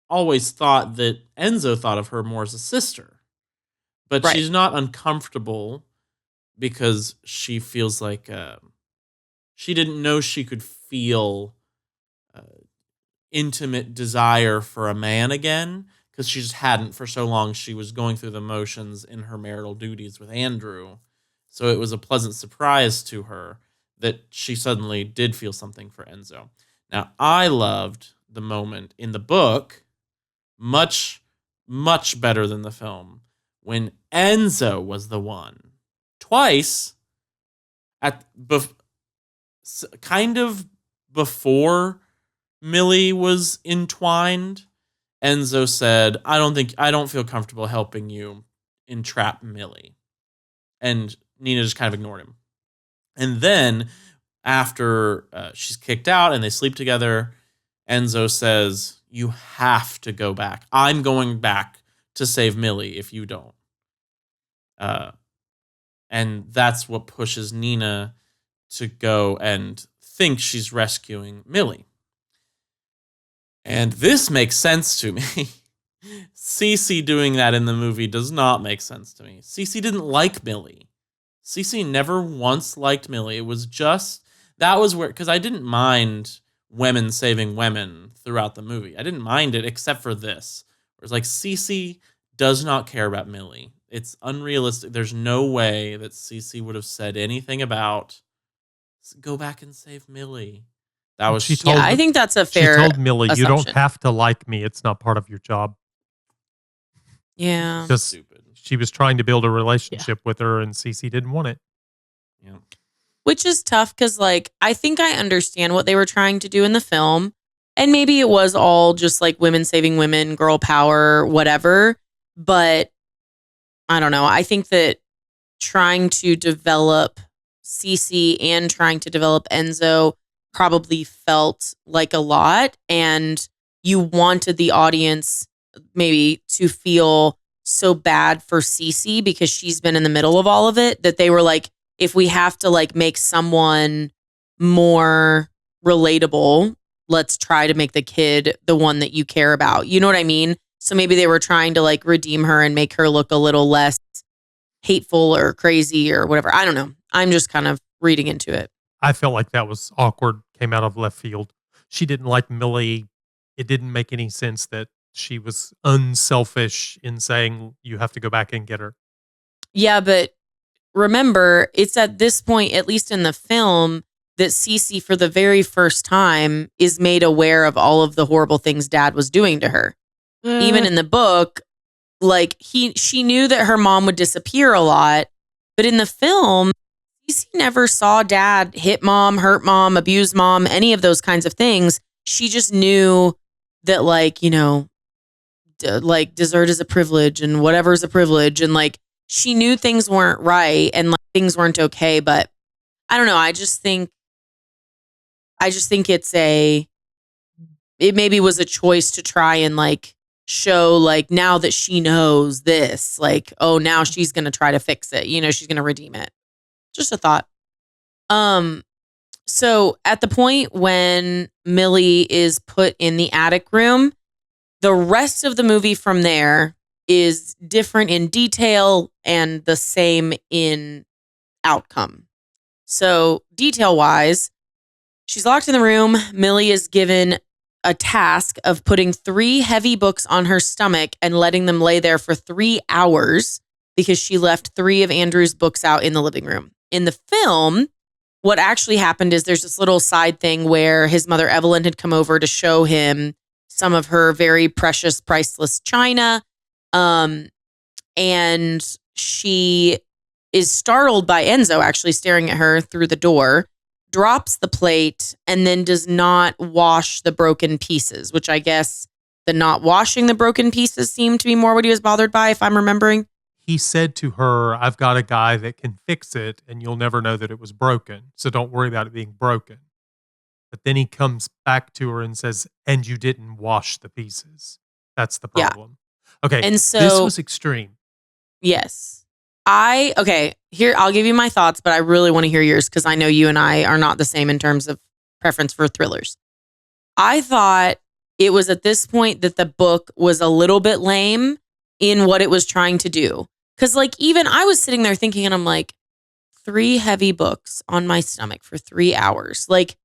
B: always thought that Enzo thought of her more as a sister. But she's not uncomfortable because she feels like she didn't know she could feel intimate desire for a man again, because she just hadn't for so long. She was going through the motions in her marital duties with Andrew. So it was a pleasant surprise to her that she suddenly did feel something for Enzo. Now, I loved the moment in the book much, much better than the film when Enzo was the one. Twice, kind of before Millie was entwined, Enzo said, I don't feel comfortable helping you entrap Millie. And Nina just kind of ignored him. And then after she's kicked out and they sleep together, Enzo says, you have to go back. I'm going back to save Millie if you don't. And that's what pushes Nina to go and think she's rescuing Millie. And this makes sense to me. Cece doing that in the movie does not make sense to me. Cece didn't like Millie. Cece never once liked Millie. It was just, that was where, because I didn't mind women saving women throughout the movie. I didn't mind it except for this. Where it's like Cece does not care about Millie. It's unrealistic. There's no way that Cece would have said anything about go back and save Millie. That was
A: I think that's a fair
C: She told Millie, you don't
A: assumption.
C: have to like me. It's not part of your job.
A: Yeah.
C: Because
B: stupid.
C: she was trying to build a relationship with her and Cece didn't want it.
B: Yeah.
A: Which is tough because, like, I think I understand what they were trying to do in the film. And maybe it was all just like women saving women, girl power, whatever. But I don't know. I think that trying to develop Cece and trying to develop Enzo probably felt like a lot. And you wanted the audience maybe to feel so bad for Cece because she's been in the middle of all of it that they were like, if we have to like make someone more relatable, let's try to make the kid the one that you care about. You know what I mean? So maybe they were trying to like redeem her and make her look a little less hateful or crazy or whatever. I don't know. I'm just kind of reading into it.
C: I felt like that was awkward, came out of left field. She didn't like Millie. It didn't make any sense that she was unselfish in saying you have to go back and get her.
A: Yeah, but remember, it's at this point, at least in the film, that Cece for the very first time is made aware of all of the horrible things Dad was doing to her. Even in the book, like she knew that her mom would disappear a lot, but in the film, Cece never saw Dad hit mom, hurt mom, abuse mom, any of those kinds of things. She just knew that, like, you know, like dessert is a privilege and whatever is a privilege, and like she knew things weren't right and like things weren't okay. But I don't know. I just think it maybe was a choice to try and like show, like, now that she knows this, like, oh, now she's going to try to fix it. You know, she's going to redeem it. Just a thought. So at the point when Millie is put in the attic room, the rest of the movie from there is different in detail and the same in outcome. So detail-wise, she's locked in the room. Millie is given a task of putting 3 heavy books on her stomach and letting them lay there for 3 hours because she left 3 of Andrew's books out in the living room. In the film, what actually happened is there's this little side thing where his mother Evelyn had come over to show him some of her very precious, priceless china. And she is startled by Enzo actually staring at her through the door, drops the plate, and then does not wash the broken pieces, which I guess the not washing the broken pieces seemed to be more what he was bothered by, if I'm remembering.
C: He said to her, I've got a guy that can fix it and you'll never know that it was broken. So don't worry about it being broken. But then he comes back to her and says, and you didn't wash the pieces. That's the problem. Okay.
A: And so
C: this was extreme.
A: Yes. Here, I'll give you my thoughts, but I really want to hear yours because I know you and I are not the same in terms of preference for thrillers. I thought it was at this point that the book was a little bit lame in what it was trying to do. Because, like, even I was sitting there thinking, and I'm like, 3 heavy books on my stomach for 3 hours. Like,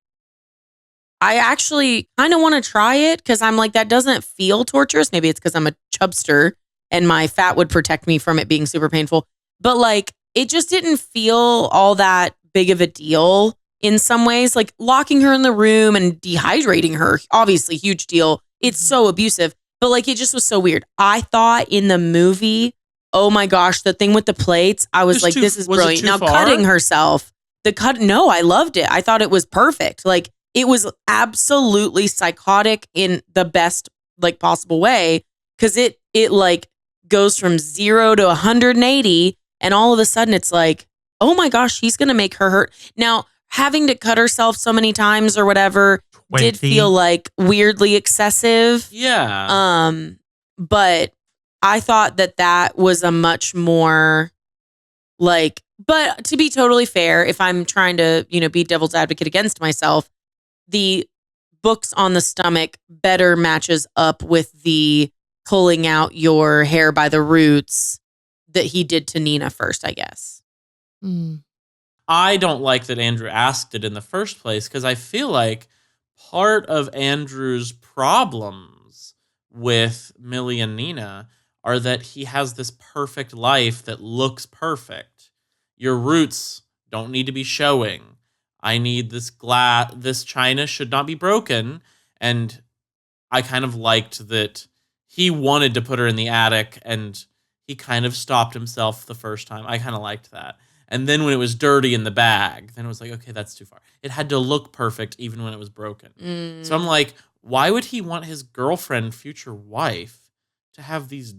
A: I actually kind of want to try it because I'm like, that doesn't feel torturous. Maybe it's because I'm a chubster and my fat would protect me from it being super painful. But like, it just didn't feel all that big of a deal in some ways. Like locking her in the room and dehydrating her, obviously huge deal. It's so abusive, but like, it just was so weird. I thought in the movie, oh my gosh, the thing with the plates, I was like, this is brilliant. Now cutting herself, no, I loved it. I thought it was perfect. Like it was absolutely psychotic in the best like possible way. Cause it like goes from 0 to 180. And all of a sudden it's like, oh my gosh, he's going to make her hurt. Now, having to cut herself so many times or whatever
C: 20.
A: did feel like weirdly excessive.
B: Yeah.
A: But I thought that was a much more like, but to be totally fair, if I'm trying to, you know, be devil's advocate against myself, the books on the stomach better matches up with the pulling out your hair by the roots that he did to Nina first, I guess.
D: Mm.
B: I don't like that Andrew asked it in the first place because I feel like part of Andrew's problems with Millie and Nina are that he has this perfect life that looks perfect. Your roots don't need to be showing. I need this china should not be broken. And I kind of liked that he wanted to put her in the attic and he kind of stopped himself the first time. I kind of liked that. And then when it was dirty in the bag, then it was like, okay, that's too far. It had to look perfect even when it was broken. So I'm like, why would he want his girlfriend, future wife, to have these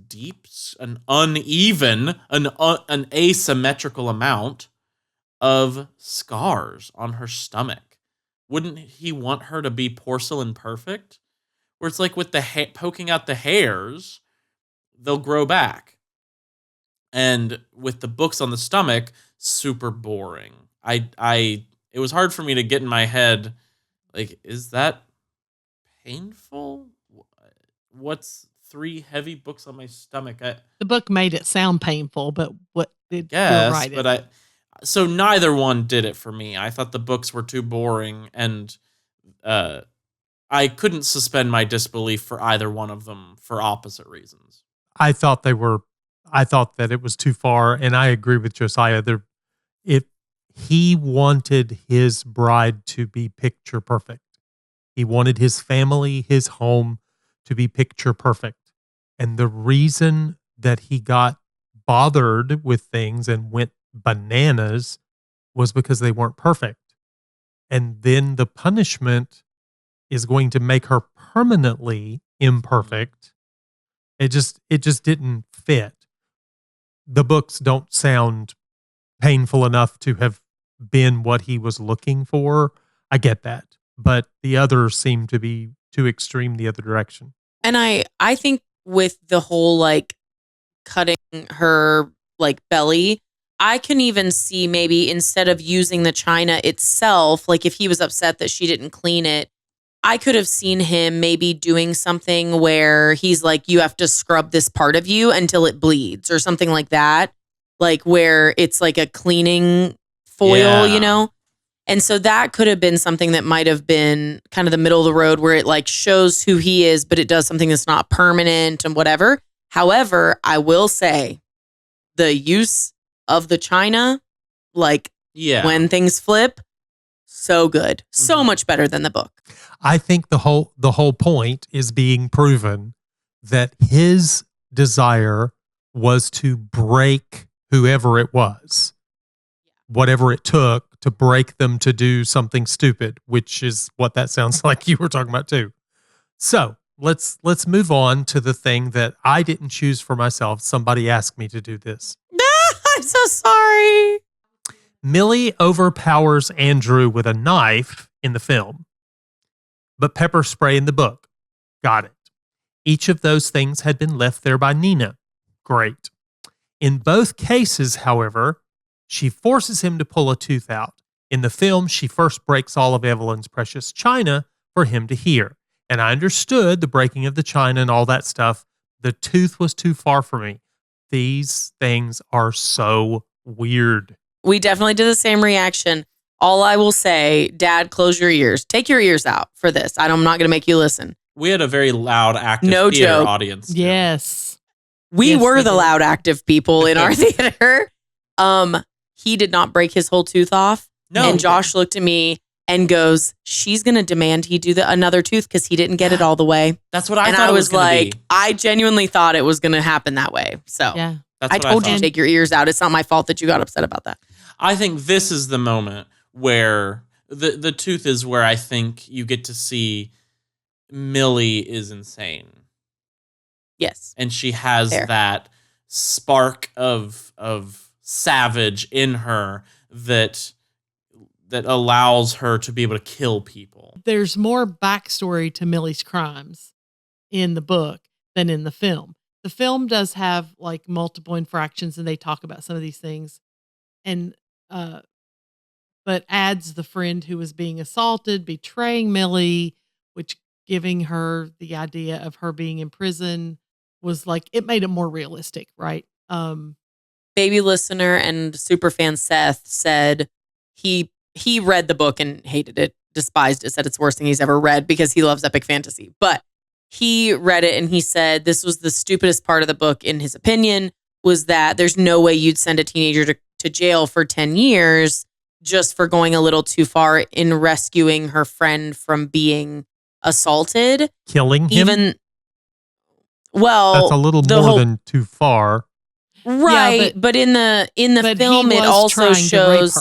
B: an uneven, an asymmetrical amount of scars on her stomach? Wouldn't he want her to be porcelain perfect? Where it's like with the poking out the hairs, they'll grow back. And with the books on the stomach, super boring. It was hard for me to get in my head, like, is that painful? What's 3 heavy books on my stomach?
D: The book made it sound painful, but you're right.
B: But so neither one did it for me. I thought the books were too boring, and I couldn't suspend my disbelief for either one of them for opposite reasons.
C: I thought that it was too far, and I agree with Josiah. He wanted his bride to be picture perfect. He wanted his family, his home to be picture perfect. And the reason that he got bothered with things and went bananas was because they weren't perfect. And then the punishment is going to make her permanently imperfect. It just didn't fit. The books don't sound painful enough to have been what he was looking for. I get that. But the others seem to be too extreme the other direction.
A: And I think with the whole like cutting her like belly, I can even see maybe instead of using the china itself, like if he was upset that she didn't clean it, I could have seen him maybe doing something where he's like, you have to scrub this part of you until it bleeds or something like that. Like where it's like a cleaning foil, you know? And so that could have been something that might have been kind of the middle of the road where it like shows who he is, but it does something that's not permanent and whatever. However, I will say the use of the china, like when things flip, so good. So much better than the book.
C: I think the whole point is being proven that his desire was to break whoever it was, whatever it took to break them to do something stupid, which is what that sounds like you were talking about too. So let's move on to the thing that I didn't choose for myself. Somebody asked me to do this.
A: I'm so sorry.
C: Millie overpowers Andrew with a knife in the film, but pepper spray in the book. Got it. Each of those things had been left there by Nina. Great. In both cases, however, she forces him to pull a tooth out. In the film, she first breaks all of Evelyn's precious china for him to hear. And I understood the breaking of the china and all that stuff. The tooth was too far for me. These things are so weird.
A: We definitely did the same reaction. All I will say, Dad, close your ears. Take your ears out for this. I'm not going to make you listen.
B: We had a very loud, active
A: No
B: theater
A: joke.
B: audience. Too.
D: Yes.
A: We were the
D: did.
A: loud, active people in our theater. He did not break his whole tooth off.
B: No.
A: And Josh looked at me and goes, she's going to demand he do another tooth because he didn't get it all the way.
B: That's what I
A: and
B: thought
A: I
B: it
A: was
B: gonna
A: like,
B: be.
A: I genuinely thought it was going to happen that way. So
D: Yeah.
B: That's
A: I
B: what
A: told you
B: thought.
A: to take your ears out. It's not my fault that you got upset about that.
B: I think this is the moment where the tooth is where I think you get to see Millie is insane.
A: Yes.
B: And she has
A: Fair.
B: that spark of savage in her that allows her to be able to kill people.
D: There's more backstory to Millie's crimes in the book than in the film. The film does have like multiple infractions and they talk about some of these things. And but adds the friend who was being assaulted, betraying Millie, which giving her the idea of her being in prison was like, it made it more realistic, right?
A: Baby listener and superfan Seth said he read the book and hated it despised it, said it's the worst thing he's ever read because he loves epic fantasy. But he read it and he said this was the stupidest part of the book, in his opinion, was that there's no way you'd send a teenager to jail for 10 years just for going a little too far in rescuing her friend from being assaulted.
C: Killing him?
A: Well,
C: that's a little more than too far.
A: Right, but in the film it also shows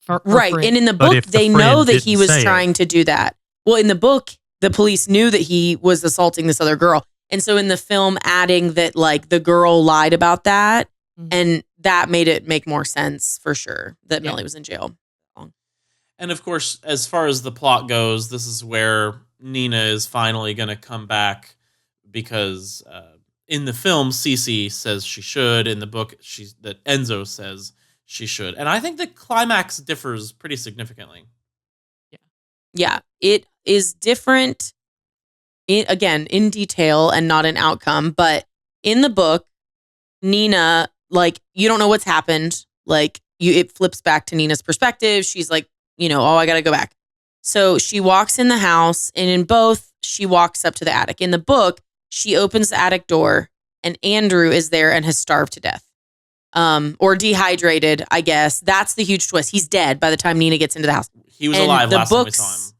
D: her
A: right,
D: friend.
A: and in the book they know that he was trying to do that. Well, in the book, the police knew that he was assaulting this other girl. And so in the film, adding that like the girl lied about that, and that made it make more sense for sure that Millie was in jail.
B: And of course, as far as the plot goes, this is where Nina is finally going to come back because in the film, Cece says she should. In the book, that Enzo says she should. And I think the climax differs pretty significantly.
A: Yeah, it is different, again, in detail and not in outcome. But in the book, Nina, like, you don't know what's happened. Like, it flips back to Nina's perspective. She's like, oh, I got to go back. So she walks in the house, and in both, she walks up to the attic. In the book, she opens the attic door, and Andrew is there and has starved to death. Or dehydrated, I guess. That's the huge twist. He's dead by the time Nina gets into the house.
B: He was alive last time we saw him.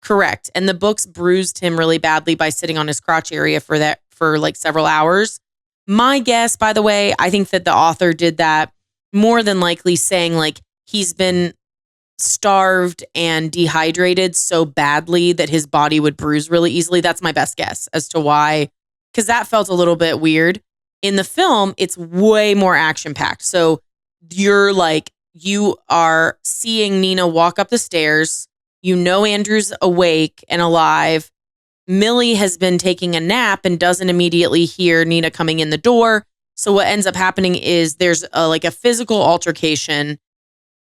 A: Correct. And the books bruised him really badly by sitting on his crotch area for like several hours. My guess, by the way, I think that the author did that more than likely saying like he's been starved and dehydrated so badly that his body would bruise really easily. That's my best guess as to why, because that felt a little bit weird. In the film, it's way more action-packed. So you are seeing Nina walk up the stairs. Andrew's awake and alive. Millie has been taking a nap and doesn't immediately hear Nina coming in the door. So what ends up happening is there's a physical altercation.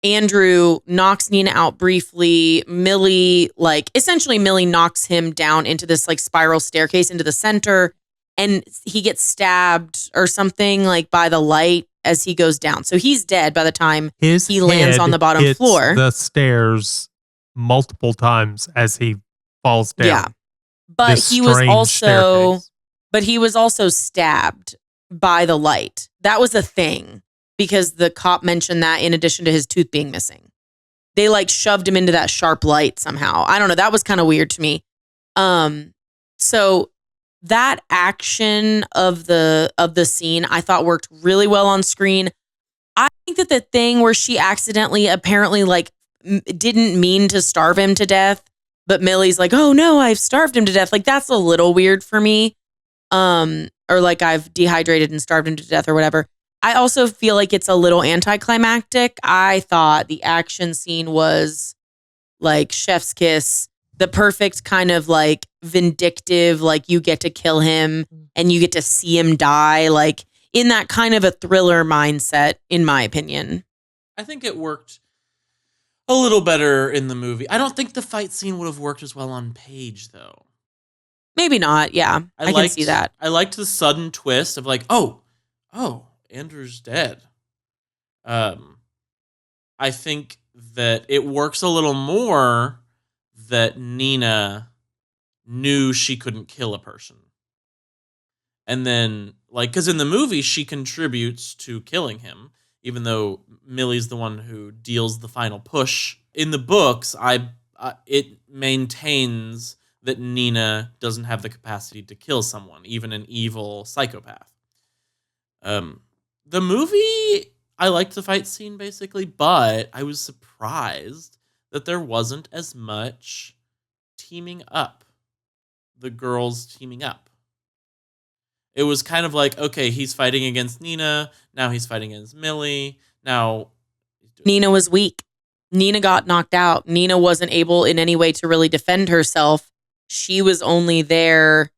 A: Andrew knocks Nina out briefly. Millie knocks him down into this like spiral staircase into the center, and he gets stabbed or something like by the light as he goes down. So he's dead by the time he lands on the bottom floor.
C: The stairs multiple times as he falls down. Yeah.
A: But he was also stabbed by the light. That was a thing because the cop mentioned that in addition to his tooth being missing. They like shoved him into that sharp light somehow. I don't know. That was kind of weird to me. So that action of the scene I thought worked really well on screen. I think that the thing where she accidentally apparently like didn't mean to starve him to death, but Millie's like, oh no, I've starved him to death. Like that's a little weird for me. Or like I've dehydrated and starved him to death or whatever. I also feel like it's a little anticlimactic. I thought the action scene was like chef's kiss, the perfect kind of like vindictive, like you get to kill him and you get to see him die, like in that kind of a thriller mindset, in my opinion.
B: I think it worked a little better in the movie. I don't think the fight scene would have worked as well on page, though.
A: Maybe not. Yeah, I can see that.
B: I liked the sudden twist of like, oh, Andrew's dead. I think that it works a little more that Nina knew she couldn't kill a person. And then, like, because in the movie, she contributes to killing him, even though Millie's the one who deals the final push. In the books, it maintains that Nina doesn't have the capacity to kill someone, even an evil psychopath. The movie, I liked the fight scene, basically, but I was surprised that there wasn't as much teaming up. The girls teaming up. It was kind of like, okay, he's fighting against Nina. Now he's fighting against Millie. Now
A: Nina was weak. Nina got knocked out. Nina wasn't able in any way to really defend herself. She was only there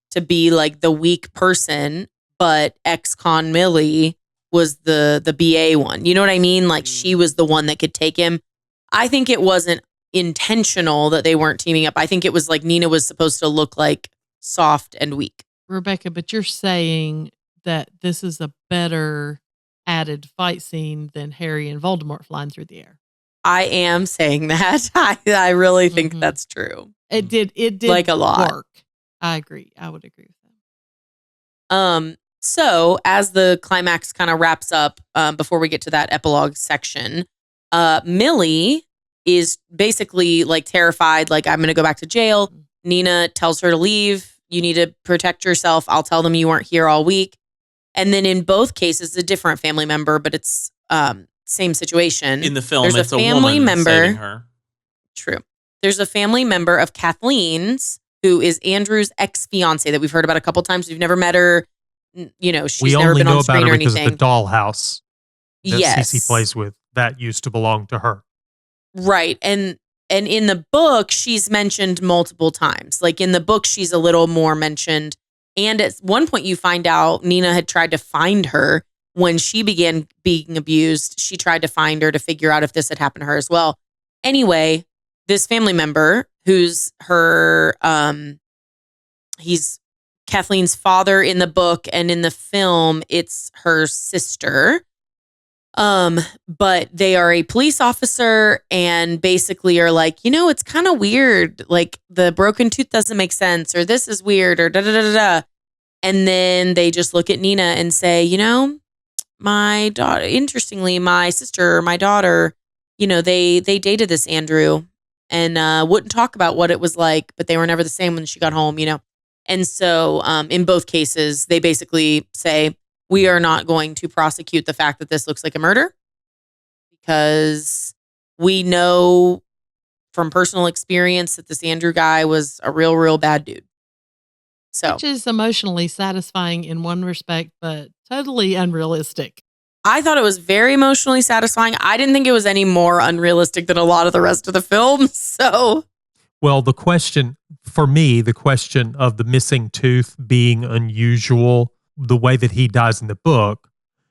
A: to be like the weak person, but ex-con Millie was the BA one. You know what I mean? Like she was the one that could take him. I think it wasn't intentional that they weren't teaming up. I think it was like Nina was supposed to look like soft and weak.
D: Rebekah, but you're saying that this is a better added fight scene than Harry and Voldemort flying through the air.
A: I am saying that. I really think that's true.
D: It did
A: like a lot.
D: work. I agree. I would agree with that.
A: So as the climax kind of wraps up, before we get to that epilogue section, Millie is basically like terrified, like, I'm going to go back to jail. Nina tells her to leave. You need to protect yourself. I'll tell them you weren't here all week. And then in both cases, a different family member, but it's same situation.
B: In the film,
A: There's
B: it's a
A: family
B: woman
A: member.
B: saving her.
A: True. There's a family member of Kathleen's who is Andrew's ex-fiance that we've heard about a couple times. We've never met her. You know, she's
C: We
A: never
C: only
A: been
C: know
A: on
C: about
A: screen
C: her
A: or
C: because
A: anything.
C: of the dollhouse that
A: Yes.
C: Cece plays with. That used to belong to her.
A: Right. And in the book, she's mentioned multiple times. Like in the book, she's a little more mentioned. And at one point you find out Nina had tried to find her when she began being abused. She tried to find her to figure out if this had happened to her as well. Anyway, this family member who's her, he's Kathleen's father in the book, and in the film, it's her sister. But they are a police officer and basically are like, it's kind of weird. Like the broken tooth doesn't make sense, or this is weird, or da da da da da. And then they just look at Nina and say, my daughter, interestingly, my sister, my daughter, they dated this Andrew and wouldn't talk about what it was like, but they were never the same when she got home, And so in both cases, they basically say, we are not going to prosecute the fact that this looks like a murder because we know from personal experience that this Andrew guy was a real, real bad dude. So,
D: which is emotionally satisfying in one respect, but totally unrealistic.
A: I thought it was very emotionally satisfying. I didn't think it was any more unrealistic than a lot of the rest of the film. So,
C: well, the question of the missing tooth being unusual, the way that he dies in the book,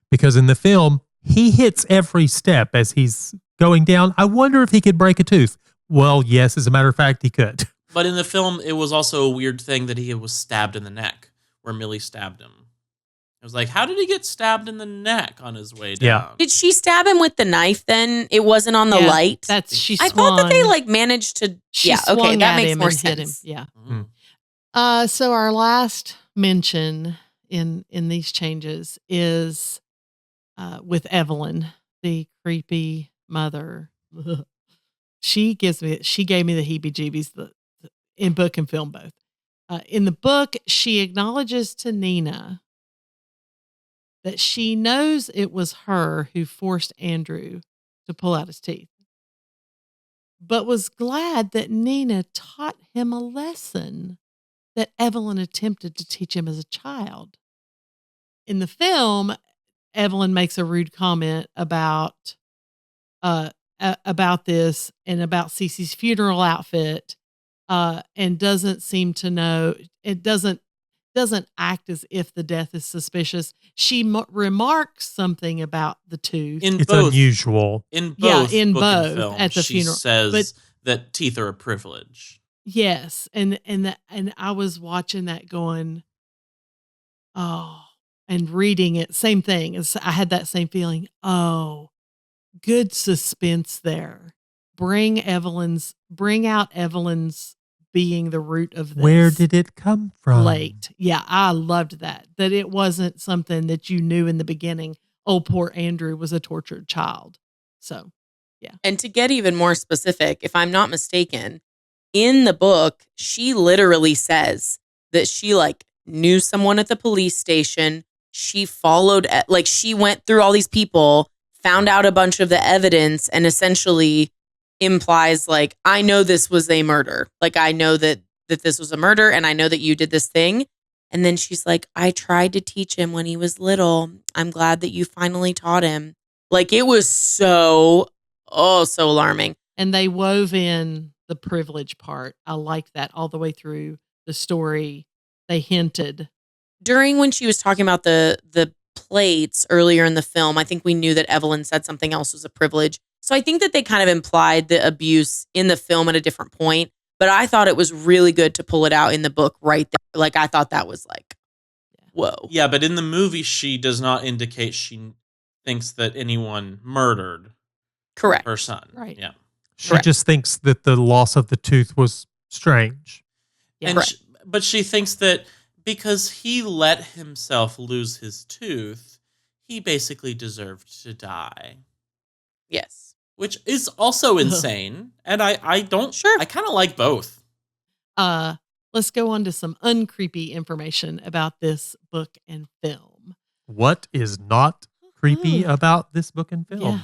C: because in the film, he hits every step as he's going down. I wonder if he could break a tooth. Well, yes, as a matter of fact, he could.
B: But in the film, it was also a weird thing that he was stabbed in the neck, where Millie stabbed him. I was like, how did he get stabbed in the neck on his way down?
C: Yeah.
A: Did she stab him with the knife then? It wasn't on the light?
D: I
A: thought that they managed to...
D: swung
A: that
D: at
A: makes
D: him
A: more
D: and hit him.
A: sense.
D: Yeah.
B: Mm-hmm.
D: So our last mention in these changes is with Evelyn, the creepy mother. She gave me the heebie-jeebies in book and film both. In the book, she acknowledges to Nina that she knows it was her who forced Andrew to pull out his teeth, but was glad that Nina taught him a lesson that Evelyn attempted to teach him as a child. In the film, Evelyn makes a rude comment about this and about Cece's funeral outfit, and doesn't seem to know. It doesn't act as if the death is suspicious. She remarks something about the tooth.
C: It's unusual.
B: In both film,
D: at the
B: she
D: funeral
B: says that teeth are a privilege.
D: Yes, and I was watching that going, oh, and reading it, same thing. I had that same feeling. Oh, good suspense there. Bring out Evelyn's being the root of this.
C: Where did it come from?
D: Late. Yeah, I loved that. That it wasn't something that you knew in the beginning. Oh, poor Andrew was a tortured child. So, yeah.
A: And to get even more specific, if I'm not mistaken, in the book, she literally says that she knew someone at the police station. She followed, she went through all these people, found out a bunch of the evidence, and essentially implies I know this was a murder. I know that this was a murder, and I know that you did this thing. And then she's like, I tried to teach him when he was little. I'm glad that you finally taught him. It was so alarming.
D: And they wove in the privilege part. I liked that all the way through the story. They hinted.
A: During when she was talking about the plates earlier in the film, I think we knew that Evelyn said something else was a privilege. So I think that they kind of implied the abuse in the film at a different point, but I thought it was really good to pull it out in the book right there. I thought that was whoa.
B: Yeah, but in the movie, she does not indicate she thinks that anyone murdered
A: Correct.
B: her son.
D: Right.
B: Yeah.
C: She
A: Correct.
C: just thinks that the loss of the tooth was strange.
D: Yeah.
B: And
A: Correct.
B: but she thinks that because he let himself lose his tooth, he basically deserved to die,
A: Yes.
B: which is also insane. And I don't,
A: Sure.
B: I kind of like both.
D: Let's go on to some uncreepy information about this book and film.
C: What is not creepy
D: Ooh.
C: about this book and film?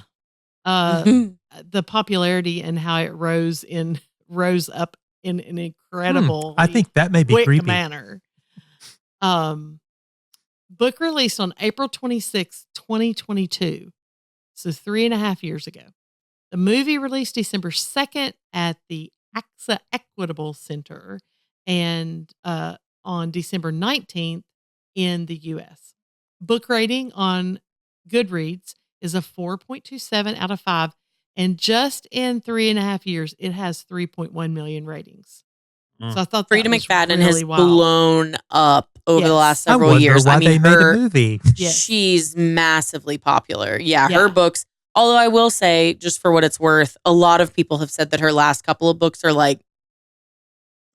D: Yeah. The popularity and how it rose up in an incredible
C: I think that may be
D: quick
C: creepy.
D: manner. Book released on April 26, 2022. So 3.5 years ago. The movie released December 2nd at the AXA Equitable Center and on December 19th in the US. Book rating on Goodreads is a 4.27 out of 5. And just in 3.5 years, it has 3.1 million ratings.
B: Mm.
D: So I thought
A: Frida
D: that was
A: McFadden
D: really
A: has
D: wild.
A: blown up over the
D: Yes.
A: last
C: I
A: several
C: wonder
A: years.
C: why
A: I mean,
C: they made a movie.
D: Yes.
A: she's massively popular. Yeah,
D: Yeah.
A: her books. Although I will say, just for what it's worth, a lot of people have said that her last couple of books are like,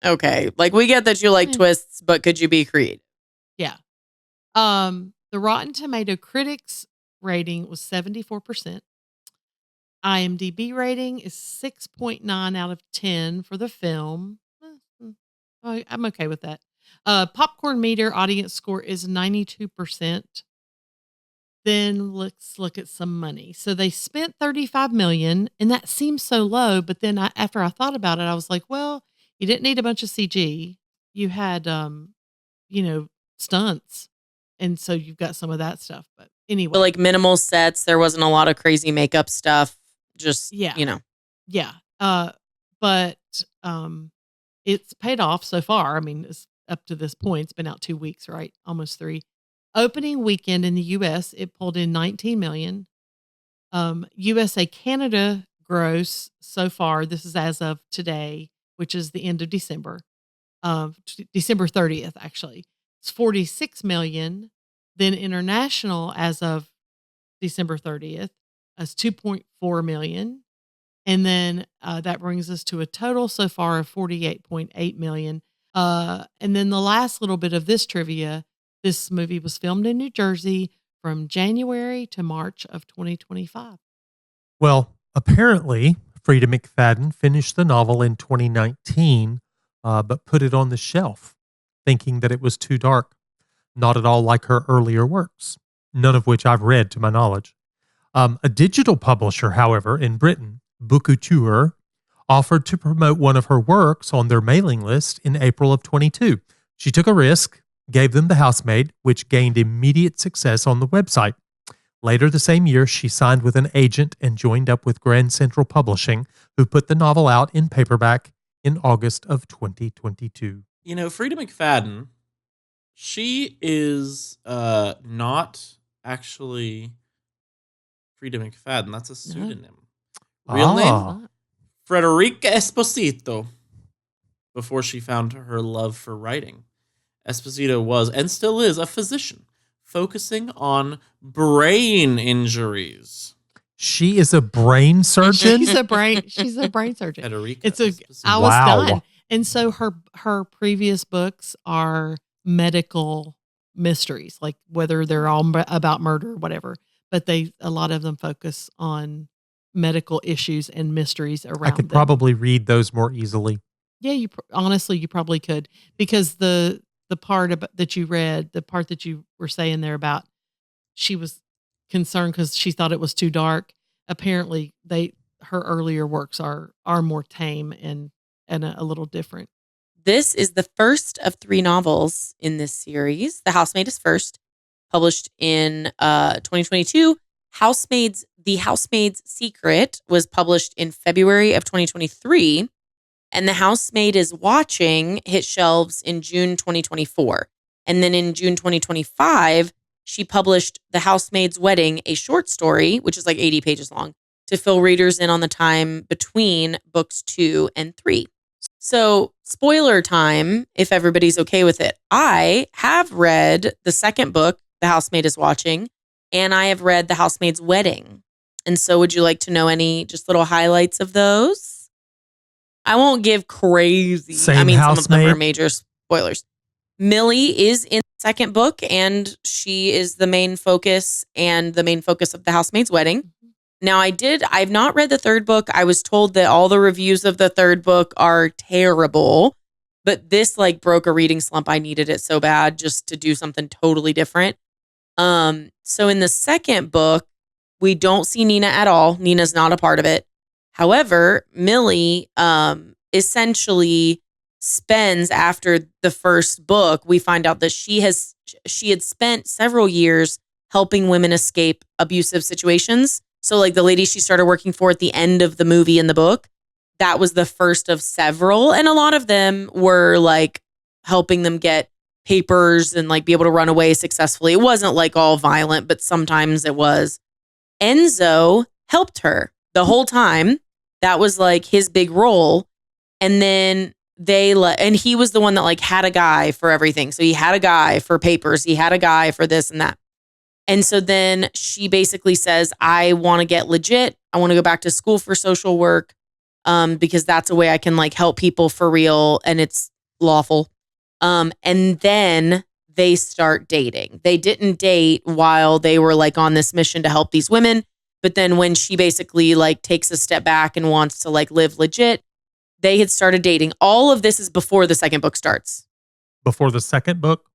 A: okay, like we get that you like twists, but could you be creative?
D: Yeah. The Rotten Tomato critics rating was 74%. IMDb rating is 6.9 out of 10 for the film. I'm okay with that. Popcorn meter audience score is 92%. Then let's look at some money. So they spent $35 million, and that seems so low. But then after I thought about it, I was like, well, you didn't need a bunch of CG. You had, stunts, and so you've got some of that stuff. But anyway,
A: But like minimal sets, there wasn't a lot of crazy makeup stuff. Just
D: Yeah.
A: Yeah.
D: But it's paid off so far. I mean, it's up to this point. It's been out 2 weeks, right? Almost 3. Opening weekend in the US, it pulled in 19 million. USA Canada gross so far, this is as of today, which is the end of December. December 30th, actually. It's 46 million. Then international as of December 30th is 2.4 million. And then that brings us to a total so far of 48.8 million. And then the last little bit of this trivia, this movie was filmed in New Jersey from January to March of 2025.
C: Well, apparently, Frida McFadden finished the novel in 2019, but put it on the shelf, thinking that it was too dark. Not at all like her earlier works, none of which I've read to my knowledge. A digital publisher, however, in Britain, Bookouture, offered to promote one of her works on their mailing list in April of 22. She took a risk, gave them The Housemaid, which gained immediate success on the website. Later the same year, she signed with an agent and joined up with Grand Central Publishing, who put the novel out in paperback in August of 2022.
B: You know, Frida McFadden, she is not actually Frida McFadden. That's a pseudonym. Real name? Frederica Esposito. Before she found her love for writing. Esposito was, and still is, a physician focusing on brain injuries.
C: She is a brain surgeon?
D: She's a brain surgeon.
B: Federica Esposito.
D: I was
C: Wow.
D: done. And so her previous books are medical mysteries, like whether they're all about murder or whatever, but a lot of them focus on medical issues and mysteries around
C: I could
D: them.
C: probably read those more easily.
D: Yeah, honestly, you probably could, because the part that you read, the part that you were saying there about she was concerned because she thought it was too dark. Apparently, her earlier works are more tame and a little different.
A: This is the first of 3 novels in this series. The Housemaid is first, published in 2022. The Housemaid's Secret was published in February of 2023. And The Housemaid is Watching hit shelves in June 2024. And then in June 2025, she published The Housemaid's Wedding, a short story, which is like 80 pages long, to fill readers in on the time between books 2 and 3. So, spoiler time, if everybody's okay with it. I have read the second book, The Housemaid is Watching, and I have read The Housemaid's Wedding. And so would you like to know any just little highlights of those? I won't give crazy.
C: Same
A: I mean, some of them are
C: housemaid?
A: major spoilers. Millie is in the second book, and she is the main focus and the main focus of the housemaid's wedding. Now, I've not read the third book. I was told that all the reviews of the third book are terrible, but this like broke a reading slump. I needed it so bad just to do something totally different. So in the second book, we don't see Nina at all. Nina's not a part of it. However, Millie, essentially spends after the first book, we find out that she had spent several years helping women escape abusive situations. So like the lady she started working for at the end of the movie in the book, that was the first of several. And a lot of them were like helping them get papers and like be able to run away successfully. It wasn't like all violent, but sometimes it was. Enzo helped her the whole time. That was like his big role. And then and he was the one that like had a guy for everything. So he had a guy for papers. He had a guy for this and that. And so then she basically says, I want to get legit. I want to go back to school for social work because that's a way I can like help people for real and it's lawful. And then they start dating. They didn't date while they were like on this mission to help these women. But then when she basically like takes a step back and wants to like live legit, they had started dating. All of this is before the second book starts.
C: Before the second book?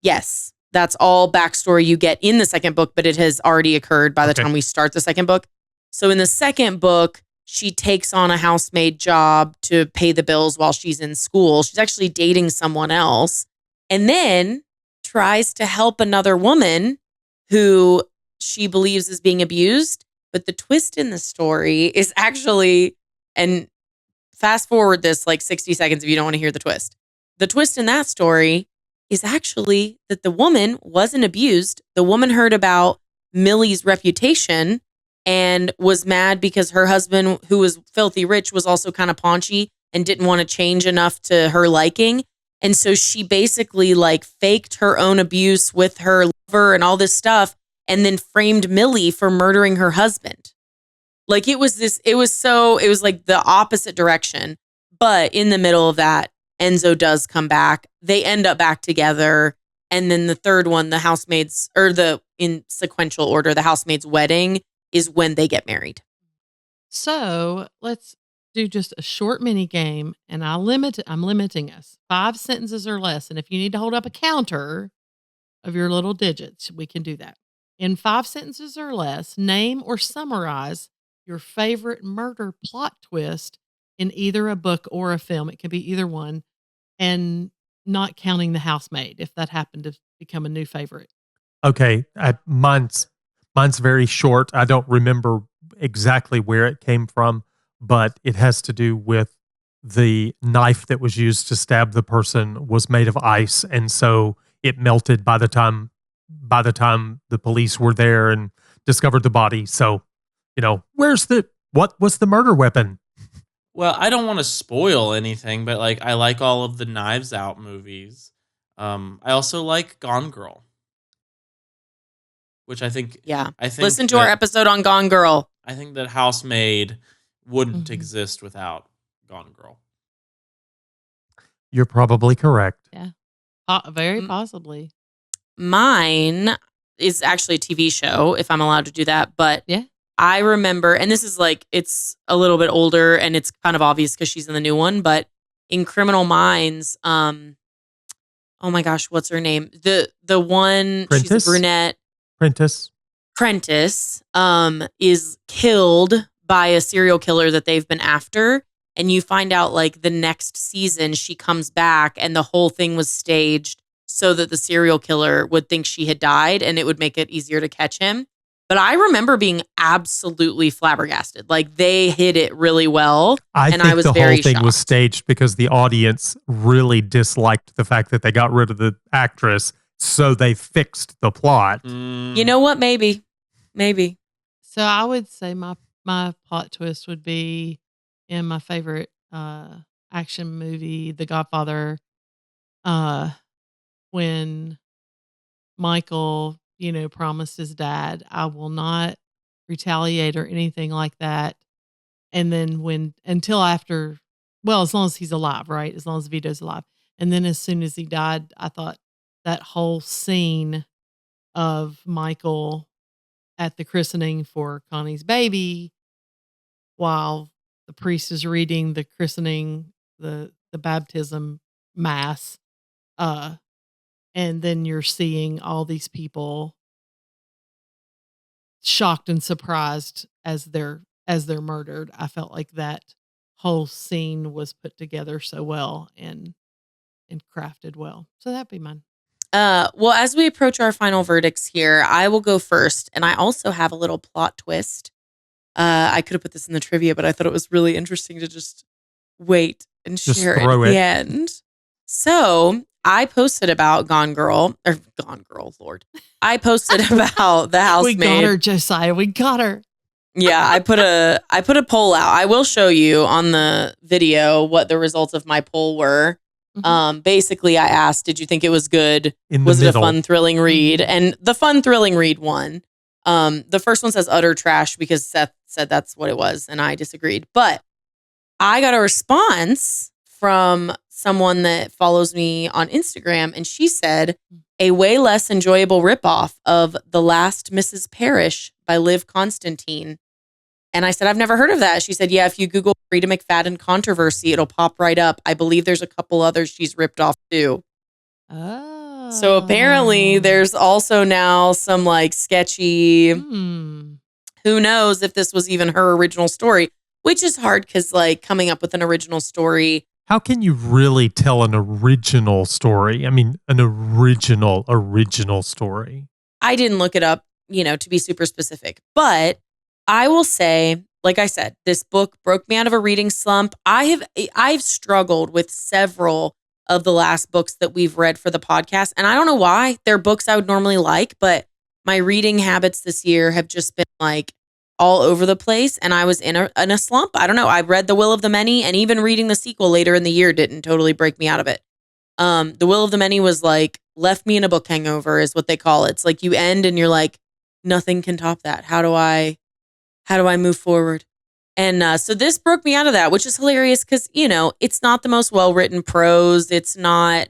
A: Yes. That's all backstory you get in the second book, but it has already occurred by the time we start the second book. So in the second book, she takes on a housemaid job to pay the bills while she's in school. She's actually dating someone else and then tries to help another woman who she believes is being abused. But the twist in the story is actually, and fast forward this like 60 seconds if you don't want to hear the twist. The twist in that story is actually that the woman wasn't abused. The woman heard about Millie's reputation and was mad because her husband, who was filthy rich, was also kind of paunchy and didn't want to change enough to her liking. And so she basically like faked her own abuse with her lover and all this stuff and then framed Millie for murdering her husband. Like it was like the opposite direction. But in the middle of that, Enzo does come back. They end up back together. And then the third one, the housemaid's, or in sequential order, the housemaid's wedding is when they get married.
D: So let's do just a short mini game, and I'm limiting us 5 sentences or less. And if you need to hold up a counter of your little digits, we can do that. In 5 sentences or less, name or summarize your favorite murder plot twist in either a book or a film. It could be either one, and not counting the housemaid if that happened to become a new favorite.
C: Okay, mine's very short. I don't remember exactly where it came from, but it has to do with the knife that was used to stab the person was made of ice, and so it melted by the time the police were there and discovered the body. So, what was the murder weapon?
B: Well, I don't want to spoil anything, but like I like all of the Knives Out movies. I also like Gone Girl, which I think
A: Listen to our episode on Gone Girl.
B: I think that Housemaid wouldn't exist without Gone Girl.
C: You're probably correct.
D: Yeah, very possibly.
A: Mine is actually a TV show, if I'm allowed to do that. But
D: yeah,
A: I remember, and this is like, it's a little bit older and it's kind of obvious because she's in the new one, but in Criminal Minds, oh my gosh, what's her name? The one,
C: Prentice?
A: She's a brunette. Prentice is killed by a serial killer that they've been after. And you find out like the next season she comes back and the whole thing was staged so that the serial killer would think she had died and it would make it easier to catch him. But I remember being absolutely flabbergasted. Like they hit it really well.
C: I
A: think
C: the
A: very
C: whole thing
A: shocked.
C: was staged because the audience really disliked the fact that they got rid of the actress. So they fixed the plot.
A: You know what? Maybe.
D: So I would say my plot twist would be in my favorite action movie, The Godfather, when Michael, promised his dad, I will not retaliate or anything like that. And then until after, well, as long as he's alive, right? As long as Vito's alive. And then as soon as he died, I thought that whole scene of Michael at the christening for Connie's baby, while the priest is reading the christening, the baptism mass, and then you're seeing all these people shocked and surprised as they're murdered. I felt like that whole scene was put together so well and crafted well. So that'd be mine.
A: Well, as we approach our final verdicts here, I will go first, and I also have a little plot twist. I could have put this in the trivia, but I thought it was really interesting to just wait and
C: Just
A: share it
C: throw
A: at
C: it.
A: the end. So I posted about Gone Girl, Lord. I posted about the housemaid.
D: We got her, Josiah. We got her.
A: Yeah, I put a poll out. I will show you on the video what the results of my poll were. Basically, I asked, did you think it was good? Was it a fun, thrilling read? And the fun, thrilling read won. The first one says utter trash because Seth said that's what it was, and I disagreed. But I got a response from someone that follows me on Instagram, and she said a way less enjoyable ripoff of The Last Mrs. Parrish by Liv Constantine. And I said, I've never heard of that. She said, yeah, if you Google Rita McFadden controversy, it'll pop right up. I believe there's a couple others she's ripped off too.
D: Oh.
A: So apparently there's also now some like sketchy, who knows if this was even her original story, which is hard because like coming up with an original story.
C: How can you really tell an original story? I mean, an original story.
A: I didn't look it up, to be super specific, but I will say, like I said, this book broke me out of a reading slump. I've struggled with several of the last books that we've read for the podcast. And I don't know why. They're books I would normally like, but my reading habits this year have just been like all over the place. And I was in a slump. I don't know. I read The Will of the Many, and even reading the sequel later in the year didn't totally break me out of it. The Will of the Many was like, left me in a book hangover is what they call it. It's like you end and you're like, nothing can top that. How do I move forward? And so this broke me out of that, which is hilarious because, it's not the most well-written prose. It's not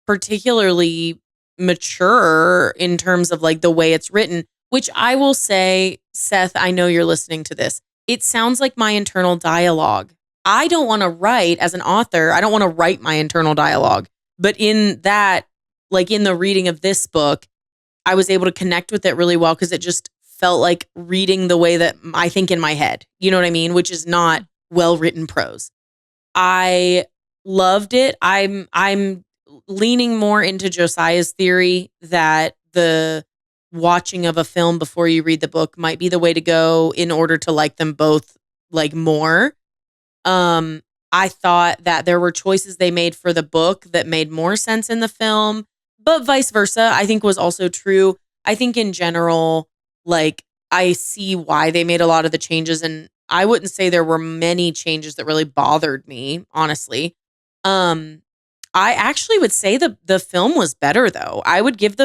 A: particularly mature in terms of like the way it's written, which I will say, Seth, I know you're listening to this. It sounds like my internal dialogue. I don't want to write as an author. I don't want to write my internal dialogue. But in that, like in the reading of this book, I was able to connect with it really well because it just felt like reading the way that I think in my head, you know what I mean? Which is not well-written prose. I loved it. I'm leaning more into Josiah's theory that the watching of a film before you read the book might be the way to go in order to like them both like more. I thought that there were choices they made for the book that made more sense in the film, but vice versa, I think was also true. I think in general, like, I see why they made a lot of the changes, and I wouldn't say there were many changes that really bothered me, honestly. I actually would say the film was better, though. I would give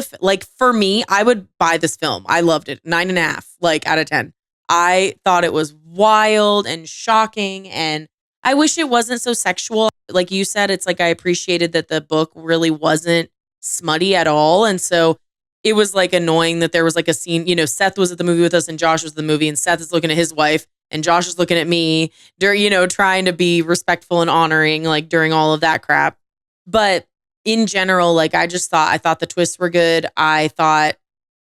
A: for me, I would buy this film. I loved it. 9.5, like, out of 10. I thought it was wild and shocking, and I wish it wasn't so sexual. Like you said, it's like I appreciated that the book really wasn't smutty at all, and so it was like annoying that there was like a scene, Seth was at the movie with us and Josh was at the movie, and Seth is looking at his wife and Josh is looking at me during, trying to be respectful and honoring like during all of that crap. But in general, like I thought the twists were good. I thought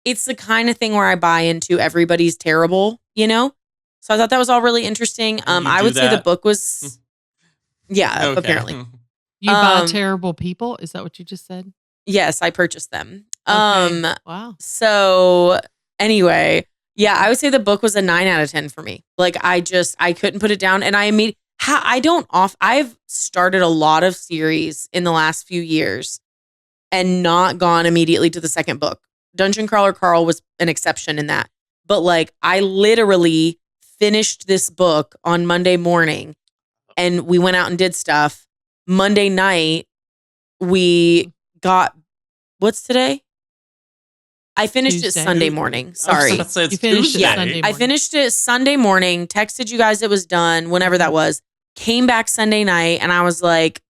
A: it's the kind of thing where I buy into everybody's terrible, So I thought that was all really interesting. I would say the book was, yeah,
B: Okay.
A: apparently.
D: You buy terrible people? Is that what you just said?
A: Yes, I purchased them.
D: Okay. Wow.
A: So anyway, yeah, I would say the book was a 9 out of 10 for me. Like I couldn't put it down, and I've started a lot of series in the last few years and not gone immediately to the second book. Dungeon Crawler Carl was an exception in that. But like I literally finished this book on Monday morning and we went out and did stuff. Monday night, we got, what's today? I finished it
D: Tuesday.
A: Sunday morning.
B: I was
A: Sorry.
B: about to say it's
D: You finished it
B: Tuesday.
D: Sunday
A: I
D: morning.
A: finished it Sunday morning, texted you guys it was done, whenever that was. Came back Sunday night and I was like,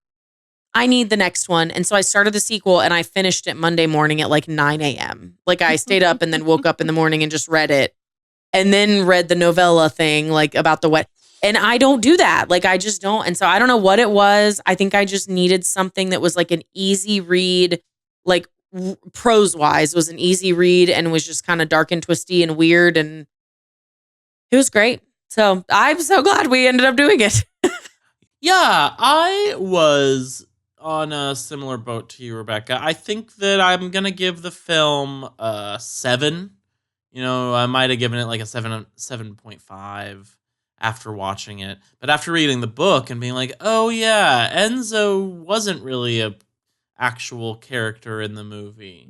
A: I need the next one. And so I started the sequel and I finished it Monday morning at like 9 a.m. Like I stayed up and then woke up in the morning and just read it. And then read the novella thing like about the wet. And I don't do that. Like I just don't. And so I don't know what it was. I think I just needed something that was like an easy read, like prose wise was an easy read and was just kind of dark and twisty and weird. And it was great. So I'm so glad we ended up doing it.
B: Yeah, I was on a similar boat to you, Rebekah. I think that I'm gonna give the film a 7. You know, I might have given it like a 7.5 after watching it. But after reading the book and being like, oh yeah, Enzo wasn't really a actual character in the movie.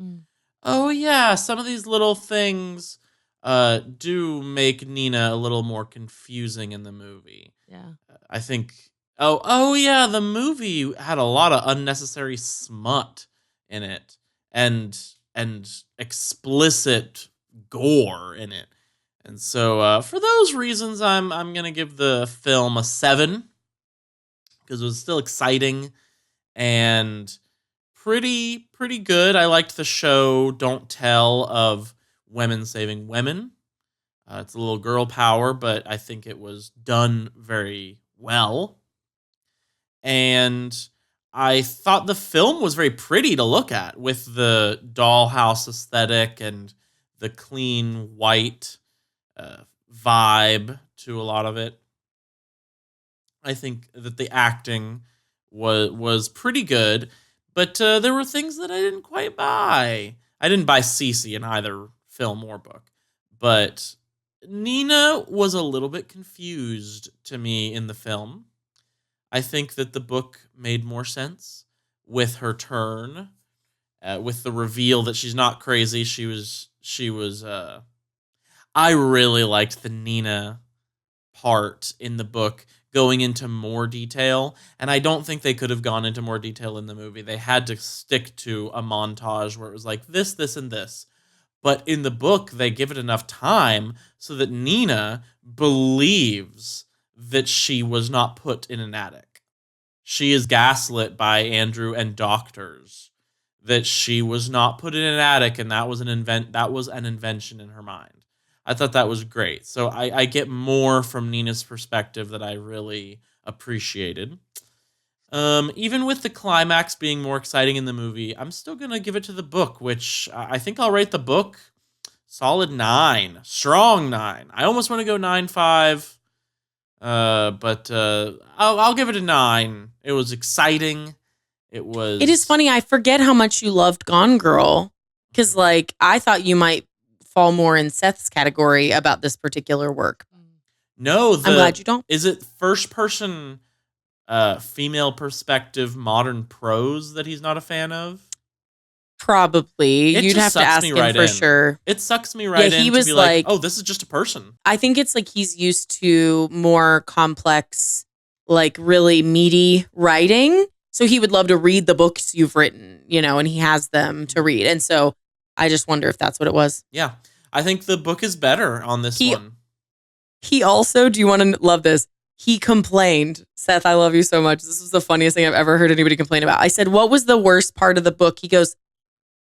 B: Oh yeah, some of these little things do make Nina a little more confusing in the movie.
D: Yeah.
B: I think oh yeah, the movie had a lot of unnecessary smut in it and explicit gore in it. And so for those reasons I'm going to give the film a 7 because it was still exciting and pretty good. I liked the show Don't Tell of women saving women. It's a little girl power, but I think it was done very well. And I thought the film was very pretty to look at with the dollhouse aesthetic and the clean white vibe to a lot of it. I think that the acting was pretty good, but there were things that I didn't quite buy. I didn't buy Cece in either film or book, but Nina was a little bit confused to me in the film. I think that the book made more sense with her turn, with the reveal that she's not crazy. She was. I really liked the Nina part in the book going into more detail, and I don't think they could have gone into more detail in the movie. They had to stick to a montage where it was like this, and this. But in the book, they give it enough time so that Nina believes that she was not put in an attic. She is gaslit by Andrew and doctors that she was not put in an attic, and that was an invention in her mind. I thought that was great. So I get more from Nina's perspective that I really appreciated. Even with the climax being more exciting in the movie, I'm still going to give it to the book, which I think I'll rate the book solid 9. Strong 9. I almost want to go 9.5, but I'll give it a 9. It was exciting. It
A: is funny. I forget how much you loved Gone Girl because like I thought you might fall more in Seth's category about this particular work.
B: No,
A: I'm glad you don't.
B: Is it first person female perspective modern prose that he's not a fan of?
A: Probably.
B: It
A: You'd have
B: just
A: to
B: sucks
A: ask
B: me
A: him
B: right
A: for
B: in.
A: sure.
B: It sucks me right in
A: he
B: to
A: was
B: be like,
A: like,
B: oh, this is just a person.
A: I think it's like he's used to more complex, like really meaty writing. So he would love to read the books you've written, you know, and he has them to read. And so I just wonder if that's what it was.
B: Yeah. I think the book is better on this one.
A: He also, do you want to love this? He complained, Seth, I love you so much. This was the funniest thing I've ever heard anybody complain about. I said, what was the worst part of the book? He goes,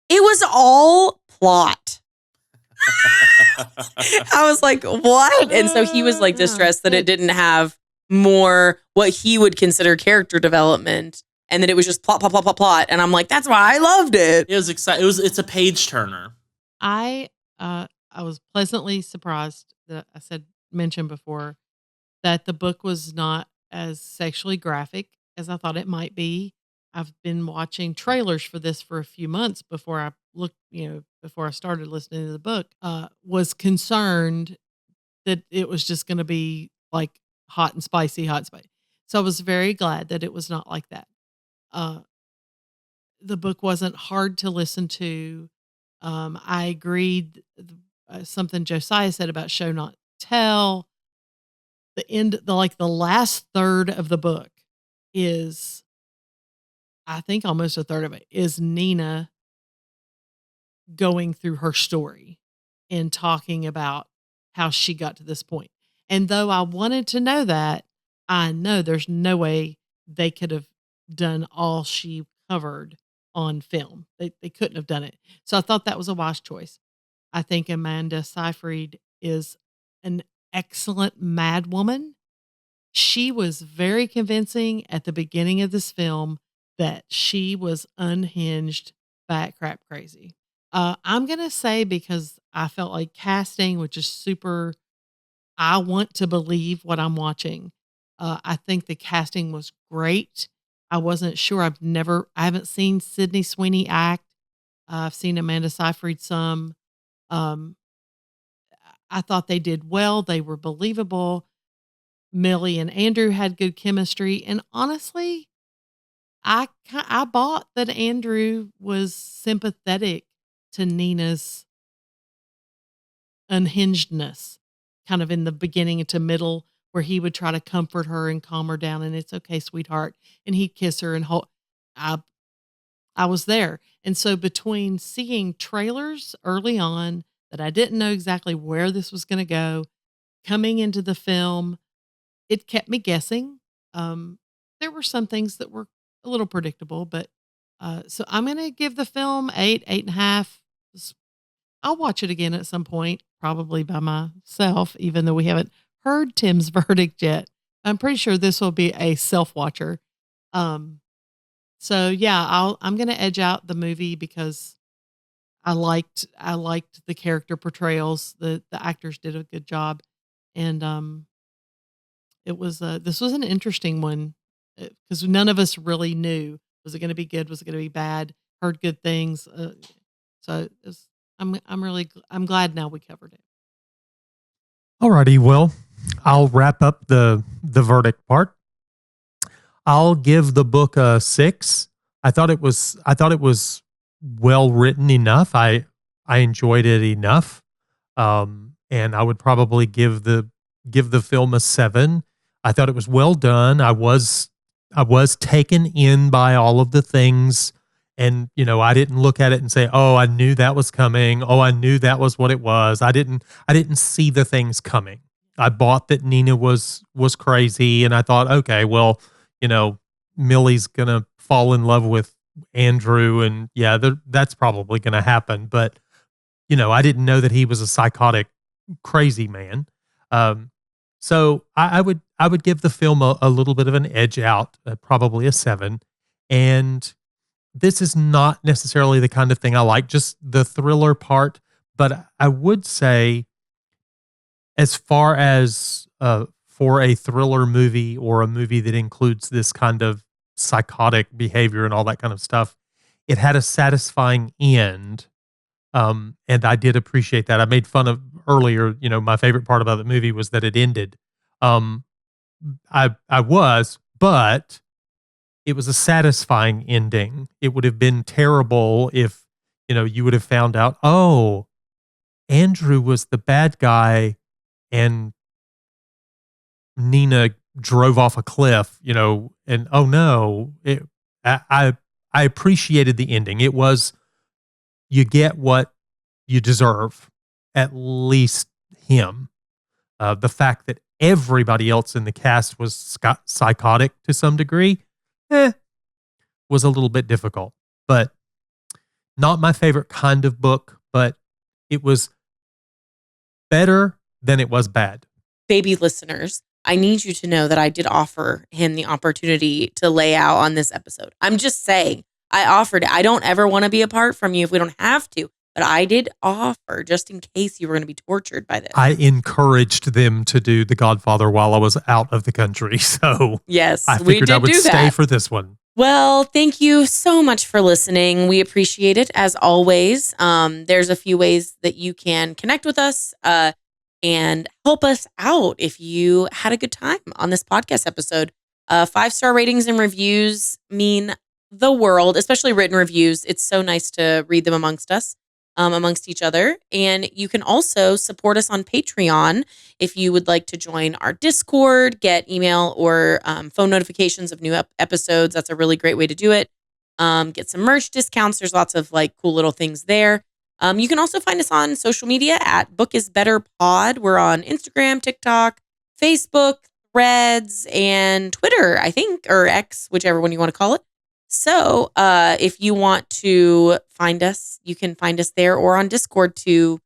A: it was all plot. I was like, what? And so he was like distressed that it didn't have more what he would consider character development and that it was just plot. And I'm like, that's why I loved it.
B: It was exciting. It's a page turner.
D: I was pleasantly surprised that mentioned before that the book was not as sexually graphic as I thought it might be. I've been watching trailers for this for a few months before I before I started listening to the book. Was concerned that it was just going to be like hot and spicy. So I was very glad that it was not like that. The book wasn't hard to listen to. I agreed something Josiah said about show not tell. The last third of the book is, I think almost a third of it is Nina going through her story and talking about how she got to this point. And though I wanted to know that, I know there's no way they could have done all she covered on film. They couldn't have done it. So I thought that was a wise choice. I think Amanda Seyfried is an excellent mad woman. She was very convincing at the beginning of this film that she was unhinged, bat crap crazy. I'm going to say, because I felt like casting, which is super, I want to believe what I'm watching. I think the casting was great. I wasn't sure. I haven't seen Sydney Sweeney act. I've seen Amanda Seyfried some. I thought they did well. They were believable. Millie and Andrew had good chemistry. And honestly, I bought that Andrew was sympathetic to Nina's unhingedness, kind of in the beginning to middle, where he would try to comfort her and calm her down. And it's okay, sweetheart. And he'd kiss her and hold. I was there. And so between seeing trailers early on that I didn't know exactly where this was going to go, coming into the film, it kept me guessing. There were some things that were a little predictable, but so I'm going to give the film 8.5. I'll watch it again at some point, probably by myself, even though we haven't heard Tim's verdict yet. I'm pretty sure this will be a self-watcher. So yeah, I'm going to edge out the movie because I liked the character portrayals. The actors did a good job, and it was this was an interesting one because none of us really knew, was it going to be good, was it going to be bad. Heard good things, so I'm glad now we covered it.
C: Alrighty, well, I'll wrap up the verdict part. I'll give the book a 6. I thought it was well written enough. I enjoyed it enough, and I would probably give the film a 7. I thought it was well done. I was taken in by all of the things, and I didn't look at it and say, "Oh, I knew that was coming. Oh, I knew that was what it was." I didn't see the things coming. I bought that Nina was crazy, and I thought, okay, well, Millie's gonna fall in love with Andrew, and yeah, that's probably gonna happen. But I didn't know that he was a psychotic, crazy man. So I would give the film a little bit of an edge out, probably a 7. And this is not necessarily the kind of thing I like, just the thriller part. But I would say, as far as for a thriller movie or a movie that includes this kind of psychotic behavior and all that kind of stuff, it had a satisfying end. And I did appreciate that. I made fun of earlier, my favorite part about the movie was that it ended. But it was a satisfying ending. It would have been terrible if, you would have found out, oh, Andrew was the bad guy and Nina drove off a cliff, and oh no, I appreciated the ending. It was, you get what you deserve, at least him. The fact that everybody else in the cast was psychotic to some degree, was a little bit difficult. But not my favorite kind of book, but it was better than it was bad.
A: Baby listeners, I need you to know that I did offer him the opportunity to lay out on this episode. I'm just saying, I offered it. I don't ever want to be apart from you if we don't have to. But I did offer, just in case you were going to be tortured by this.
C: I encouraged them to do The Godfather while I was out of the country. So
A: yes,
C: I figured I would stay for this one.
A: Well, thank you so much for listening. We appreciate it, as always. There's a few ways that you can connect with us and help us out if you had a good time on this podcast episode. 5-star ratings and reviews mean the world, especially written reviews. It's so nice to read them amongst us. Amongst each other. And you can also support us on Patreon if you would like to join our Discord, get email or phone notifications of new episodes. That's a really great way to do it. Get some merch discounts. There's lots of cool little things there. You can also find us on social media at Book is Better Pod. We're on Instagram, TikTok, Facebook, Threads, and Twitter, I think, or X, whichever one you want to call it. So if you want to find us, you can find us there or on Discord to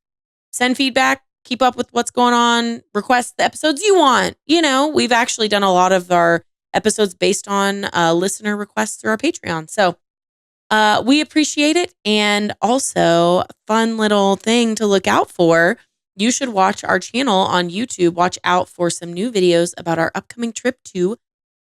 A: send feedback, keep up with what's going on, request the episodes you want. You know, we've actually done a lot of our episodes based on listener requests through our Patreon. So we appreciate it. And also, fun little thing to look out for. You should watch our channel on YouTube. Watch out for some new videos about our upcoming trip to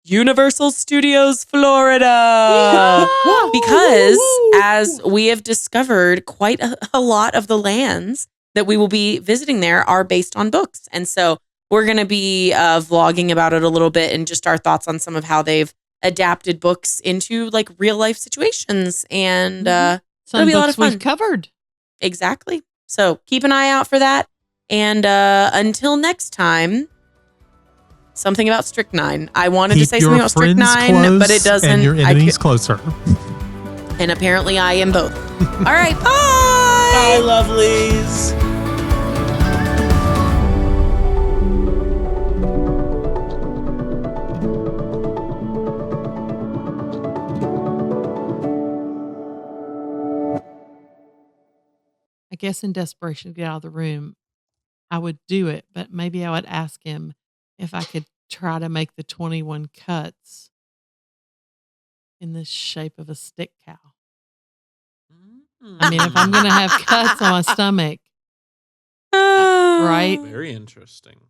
A: Universal Studios, Florida.
D: Yeah.
A: Because as we have discovered, quite a lot of the lands that we will be visiting there are based on books. And so we're going to be vlogging about it a little bit and just our thoughts on some of how they've adapted books into like real life situations. And
D: Some
A: it'll be a lot
D: books
A: of fun.
D: we've covered.
A: Exactly. So keep an eye out for that. And until next time, something about strychnine. I wanted to
C: Keep
A: say
C: your
A: something about
C: friends
A: strychnine, but it
C: close
A: doesn't.
C: and your enemies closer.
A: And apparently I am both. All right. Bye.
B: Bye, lovelies.
D: I guess in desperation to get out of the room, I would do it, but maybe I would ask him if I could try to make the 21 cuts in the shape of a stick cow. I mean, if I'm going to have cuts on my stomach, right?
B: Very interesting.